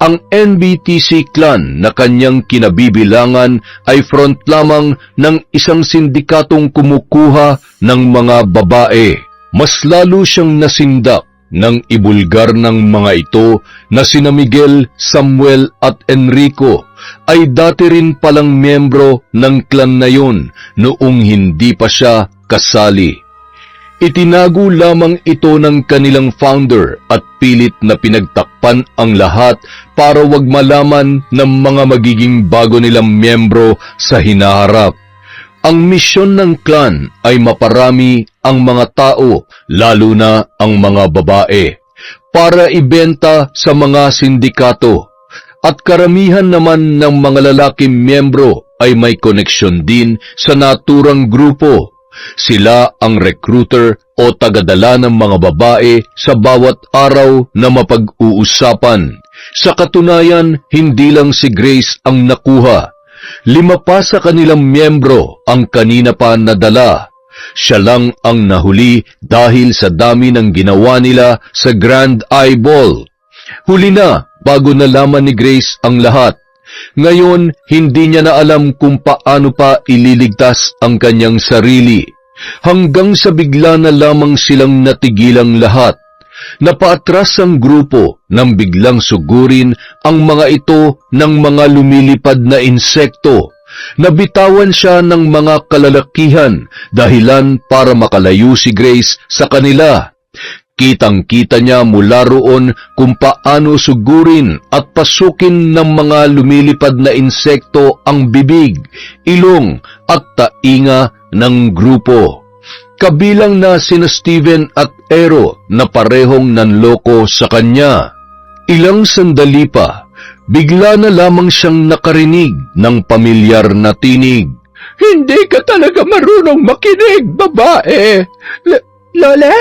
Ang NBTC clan na kanyang kinabibilangan ay front lamang ng isang sindikatong kumukuha ng mga babae. Mas lalo siyang nasindak nang ibulgar ng mga ito na sina Miguel, Samuel at Enrico ay dati rin palang miyembro ng clan na yon noong hindi pa siya kasali. Itinago lamang ito ng kanilang founder at pilit na pinagtakpan ang lahat para wag malaman ng mga magiging bago nilang miyembro sa hinaharap. Ang misyon ng clan ay maparami ang mga tao, lalo na ang mga babae, para ibenta sa mga sindikato. At karamihan naman ng mga lalaking miyembro ay may koneksyon din sa naturang grupo. Sila ang recruiter o tagadala ng mga babae sa bawat araw na mapag-uusapan. Sa katunayan, hindi lang si Grace ang nakuha. 5 pa sa kanilang miyembro ang kanina pa nadala. Siya lang ang nahuli dahil sa dami ng ginawa nila sa Grand Eye Ball. Huli na bago nalaman ni Grace ang lahat. Ngayon, hindi niya na alam kung paano pa ililigtas ang kanyang sarili. Hanggang sa bigla na lamang silang natigilang lahat. Napaatras ang grupo nang biglang sugurin ang mga ito ng mga lumilipad na insekto. Nabitawan siya ng mga kalalakihan dahilan para makalayo si Grace sa kanila. Kitang-kita niya mula roon kung paano sugurin at pasukin ng mga lumilipad na insekto ang bibig, ilong at tainga ng grupo. Kabilang na sina Steven at Aero na parehong nanloko sa kanya. Ilang sandali pa, bigla na lamang siyang nakarinig ng pamilyar na tinig. Hindi ka talaga marunong makinig, babae. Lola?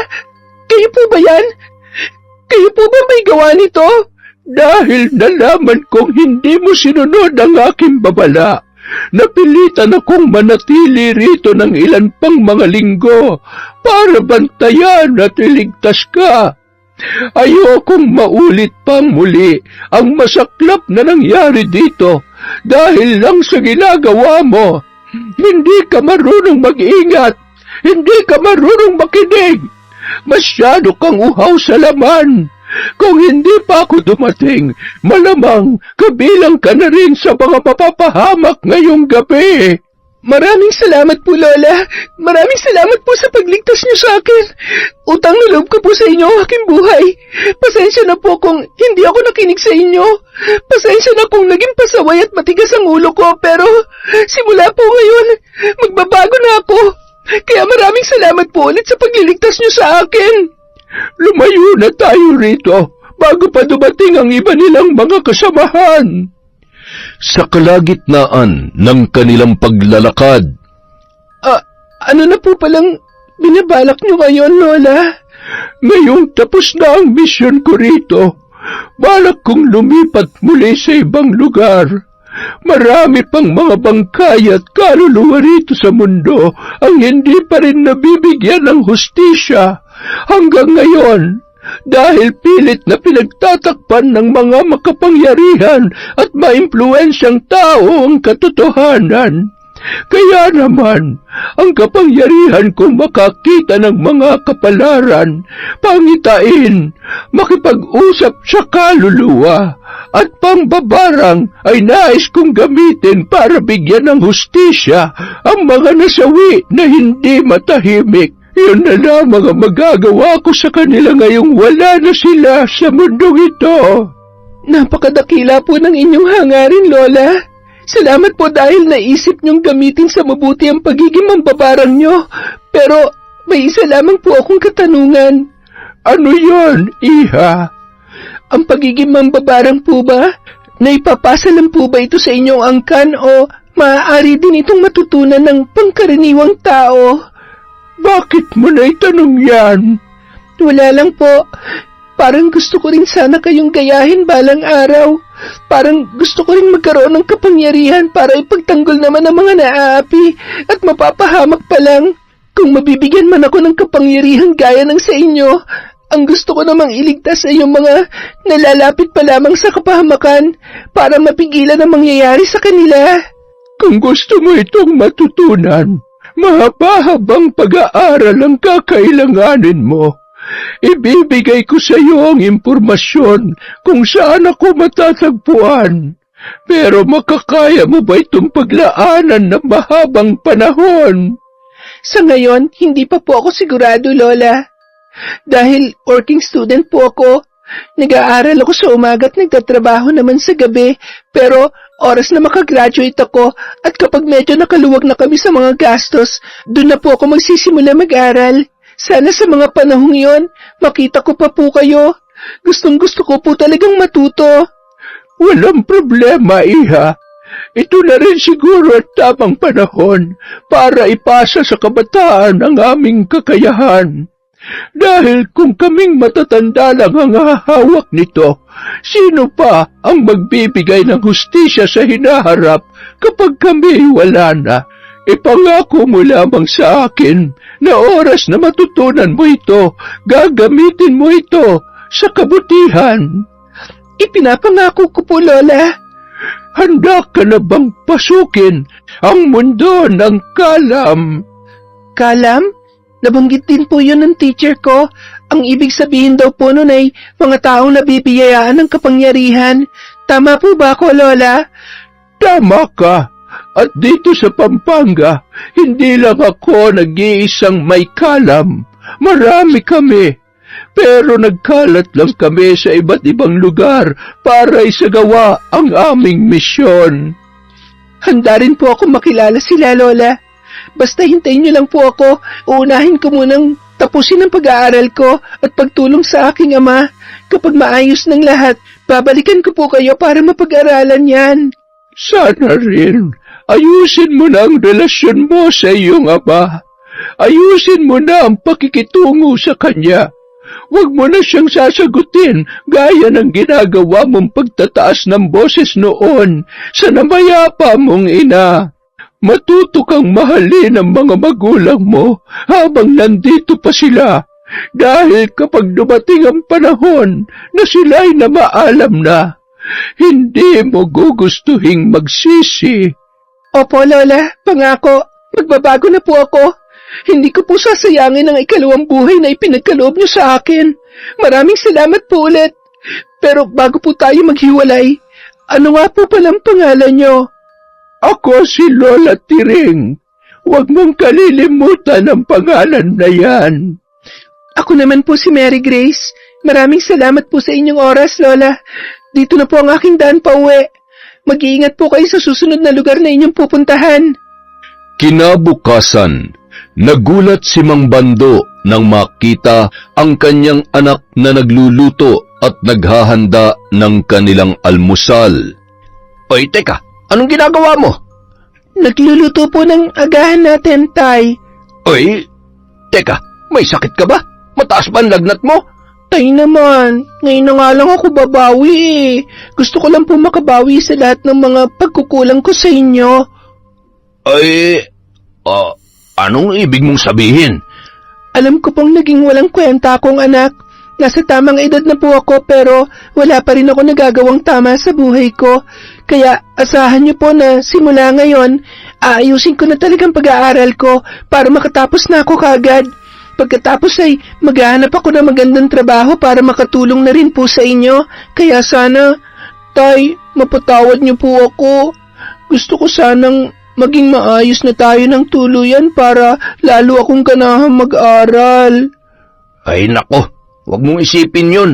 Kayo po ba yan? Kayo po ba may gawa nito? Dahil nalaman kong hindi mo sinunod ang aking babala. Napilitan akong manatili rito ng ilan pang mga linggo para bantayan at iligtas ka. Ayokong maulit pang muli ang masaklap na nangyari dito dahil lang sa ginagawa mo. Hindi ka marunong mag-ingat, hindi ka marunong makinig. Masyado kang uhaw sa laman. Kung hindi pa ako dumating, malamang kabilang ka na rin sa mga mapapahamak ngayong gabi. Maraming salamat po, Lola. Maraming salamat po sa pagligtas niyo sa akin. Utang na loob ko po sa inyo ang aking buhay. Pasensya na po kung hindi ako nakinig sa inyo. Pasensya na kung naging pasaway at matigas ang ulo ko, pero simula po ngayon, magbabago na ako. Kaya maraming salamat po ulit sa pagliligtas niyo sa akin. Lumayo na tayo rito bago pa dumating ang iba nilang mga kasamahan. Sa kalagitnaan ng kanilang paglalakad, Ano na po palang binabalak niyo ngayon, Lola? Ngayong tapos na ang misyon ko rito, balak kong lumipat muli sa ibang lugar. Marami pang mga bangkay at kaluluwa rito sa mundo ang hindi pa rin nabibigyan ng hustisya. Hanggang ngayon, dahil pilit na pinagtatakpan ng mga makapangyarihan at maimpluwensyang tao ang katotohanan. Kaya naman, ang kapangyarihan kong makakita ng mga kapalaran, pangitain, makipag-usap sa kaluluwa, at pangbabarang ay nais kong gamitin para bigyan ng hustisya ang mga nasawi na hindi matahimik. Yun na lamang ang magagawa ko sa kanila ngayong wala na sila sa mundong ito. Napakadakila po ng inyong hangarin, Lola. Salamat po dahil naisip niyong gamitin sa mabuti ang pagiging mambabarang niyo. Pero may isa lamang po akong katanungan. Ano yon, Iha? Ang pagiging mambabarang po ba? Naipapasa lang po ba ito sa inyong angkan o maaari din itong matutunan ng pangkaraniwang tao? Bakit mo na itanong yan? Wala lang po. Parang gusto ko rin sana kayong gayahin balang araw. Parang gusto ko rin magkaroon ng kapangyarihan para ipagtanggol naman ang mga naaapi at mapapahamak pa lang. Kung mabibigyan man ako ng kapangyarihan gaya ng sa inyo, ang gusto ko namang iligtas ay yung mga nalalapit pa lamang sa kapahamakan para mapigilan ang mangyayari sa kanila. Kung gusto mo itong matutunan, mahaba-habang pag-aaral ang kakailanganin mo. Ibibigay ko sa iyo ang impormasyon kung saan ako matatagpuan. Pero makakaya mo ba itong paglaanan ng mahabang panahon? Sa ngayon, hindi pa po ako sigurado, Lola. Dahil working student po ako, nag-aaral ako sa umaga at nagtatrabaho naman sa gabi, pero oras na makagraduate ako at kapag medyo nakaluwag na kami sa mga gastos, doon na po ako magsisimula mag-aral. Sana sa mga panahong yon, makita ko pa po kayo. Gustong-gusto ko po talagang matuto. Walang problema, Iha. Ito na rin siguro at tamang panahon para ipasa sa kabataan ang aming kakayahan. Dahil kung kaming matatanda lang ang hahawak nito, sino pa ang magbibigay ng hustisya sa hinaharap kapag kami wala na? Ipangako mo lamang sa akin na oras na matutunan mo ito, gagamitin mo ito sa kabutihan. Ipinapangako ko po, Lola. Handa ka na bang pasukin ang mundo ng kalam? Kalam? Nabanggit din po yun ng teacher ko. Ang ibig sabihin daw po nun ay mga taong nabibiyayaan ng kapangyarihan. Tama po ba ako, Lola? Tama ka. At dito sa Pampanga, hindi lang ako nag-iisang may kalam. Marami kami. Pero nagkalat lang kami sa iba't ibang lugar para isagawa ang aming misyon. Handa rin po ako makilala sila, Lola. Basta hintayin niyo lang po ako. Uunahin ko munang tapusin ang pag-aaral ko at pagtulong sa aking ama. Kapag maayos ng lahat, babalikan ko po kayo para mapag-aralan yan. Sana rin. Ayusin mo na ang relasyon mo sa iyong ama. Ayusin mo na ang pakikitungo sa kanya. Huwag mo na siyang sasagutin gaya ng ginagawa mong pagtataas ng boses noon sa namayapa mong ina. Matuto kang mahalin ang mga magulang mo habang nandito pa sila. Dahil kapag dumating ang panahon na sila'y namaalam na, hindi mo gugustuhing magsisi. Opo, Lola. Pangako. Magbabago na po ako. Hindi ko po sasayangin ang ikalawang buhay na ipinagkaloob niyo sa akin. Maraming salamat po ulit. Pero bago po tayo maghiwalay, ano nga po palang pangalan niyo? Ako si Lola Tiring. Huwag mong kalilimutan ang pangalan na yan. Ako naman po si Mary Grace. Maraming salamat po sa inyong oras, Lola. Dito na po ang aking daan pa uwi. Mag-iingat po kayo sa susunod na lugar na inyong pupuntahan. Kinabukasan, nagulat si Mang Bando nang makita ang kanyang anak na nagluluto at naghahanda ng kanilang almusal. Oy, teka, anong ginagawa mo? Nagluluto po ng agahan natin, Tay. Oy, teka, may sakit ka ba? Mataas ba ang lagnat mo? Tay naman, ngayon na nga lang ako babawi eh. Gusto ko lang po makabawi sa lahat ng mga pagkukulang ko sa inyo. Ay, anong ibig mong sabihin? Alam ko pong naging walang kwenta akong anak. Nasa tamang edad na po ako pero wala pa rin ako nagagawang tama sa buhay ko. Kaya asahan niyo po na simula ngayon, aayusin ko na talagang pag-aaral ko para makatapos na ako kaagad. Pagkatapos ay maghahanap ako ng magandang trabaho para makatulong na rin po sa inyo. Kaya sana, Tay, mapatawad niyo po ako. Gusto ko sanang maging maayos na tayo ng tuluyan para lalo akong ganahang mag-aral. Ay nako, huwag mong isipin yun.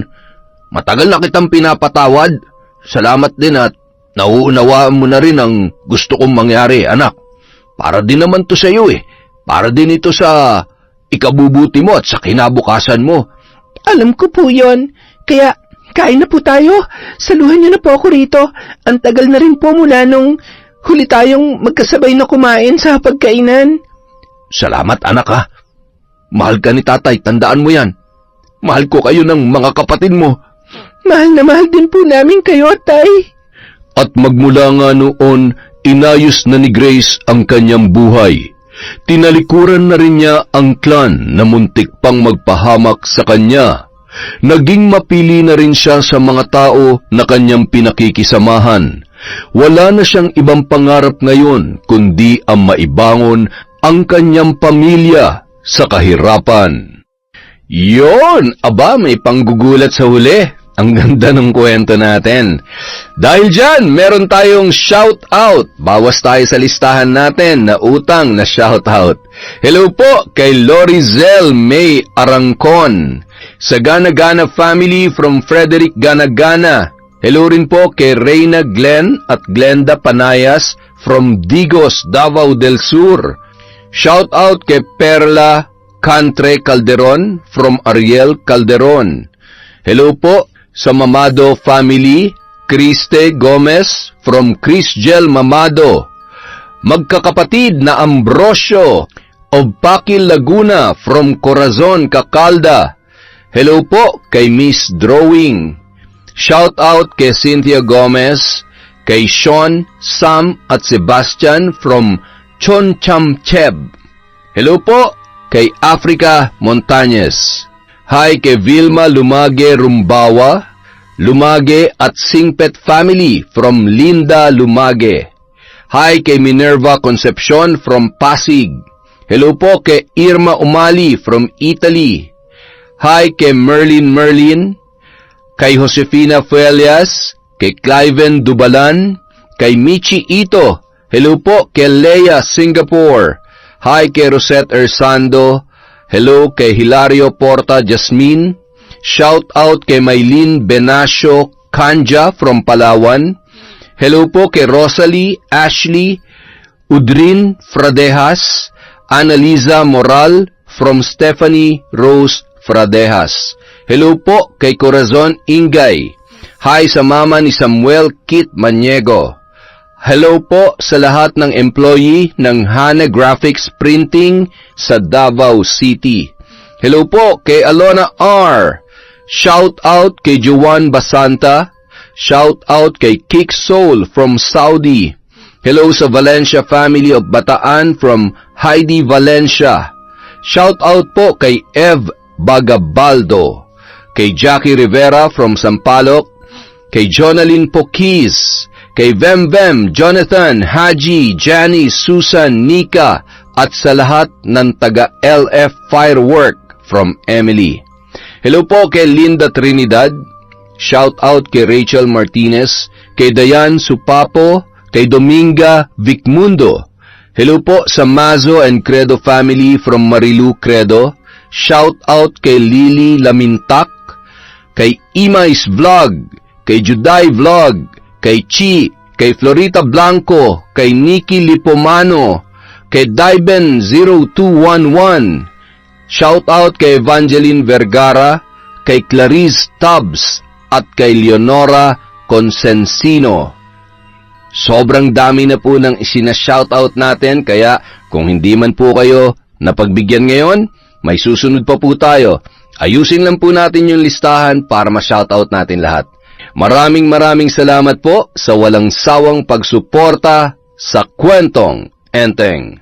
Matagal na kitang pinapatawad. Salamat din at nauunawaan mo na rin ang gusto kong mangyari, anak. Para din naman to sa iyo eh. Para din ito sa ikabubuti mo at sa kinabukasan mo. Alam ko po yon. Kaya, kain na po tayo. Saluhan niyo na po ako rito. Ang tagal na rin po mula nung huli tayong magkasabay na kumain sa pagkainan. Salamat anak ha. Mahal ka ni tatay, tandaan mo yan. Mahal ko kayo ng mga kapatid mo. Mahal na mahal din po namin kayo, Tay. At magmula nga noon, inayos na ni Grace ang kanyang buhay. Tinalikuran na rin niya ang clan na muntik pang magpahamak sa kanya. Naging mapili na rin siya sa mga tao na kanyang pinakikisamahan. Wala na siyang ibang pangarap ngayon kundi ang maibangon ang kanyang pamilya sa kahirapan. Yon! Aba, may panggugulat sa huli. Ang ganda ng kwento natin. Dahil dyan, meron tayong shout-out. Bawas tayo sa listahan natin na utang na shout-out. Hello po kay Lorizel May Arangcon. Sa Gana-Gana family from Frederick Gana-Gana. Hello rin po kay Reyna Glenn at Glenda Panayas from Digos, Davao del Sur. Shout-out kay Perla Cantre Calderon from Ariel Calderon. Hello po sa Mamado family, Criste Gomez from Crisgel Mamado. Magkakapatid na Ambrosio of Pakil Laguna from Corazon, Cacalda. Hello po kay Miss Drawing. Shout out kay Cynthia Gomez, kay Sean, Sam at Sebastian from Chonchampcheb. Hello po kay Africa Montañez. Hi kay Vilma Lumage Rumbawa, Lumage at Singpet family from Linda Lumage. Hi kay Minerva Concepcion from Pasig. Hello po kay Irma Umali from Italy. Hi kay Merlin, kay Josefina Fuelias, kay Cliven Dubalan, kay Michi Ito. Hello po kay Leia Singapore. Hi kay Rosette Ersando. Hello kay Hilario Porta Jasmine. Shout out kay Maylin Benasio Kanja from Palawan. Hello po kay Rosalie Ashley Udrin Fradejas. Annaliza Moral from Stephanie Rose Fradejas. Hello po kay Corazon Ingay. Hi sa mama ni Samuel Kit Maniego. Hello po sa lahat ng employee ng Hana Graphics Printing sa Davao City. Hello po kay Alona R. Shout out kay Juan Basanta. Shout out kay Kick Soul from Saudi. Hello sa Valencia family of Bataan from Heidi Valencia. Shout out po kay Ev Bagabaldo. Kay Jackie Rivera from Sampaloc. Kay Jonalyn Pokiz. Kay Vem, Jonathan, Haji, Janice, Susan, Nika, at sa lahat ng taga LF Firework from Emily. Hello po kay Linda Trinidad. Shout out kay Rachel Martinez, kay Dayan Supapo, kay Dominga Vicmundo. Hello po sa Mazo and Credo family from Marilu Credo. Shout out kay Lily Lamintak, kay Imais Vlog, kay Juday Vlog, kay Chi, kay Florita Blanco, kay Nikki Lipomano, kay Daiben 0211. Shout out kay Evangeline Vergara, kay Clarice Tubbs, at kay Leonora Consensino. Sobrang dami na po ng isina-shoutout natin, kaya kung hindi man po kayo napagbigyan ngayon, may susunod pa po tayo. Ayusin lang po natin yung listahan para ma-shoutout natin lahat. Maraming salamat po sa walang sawang pagsuporta sa Kwentong Enteng.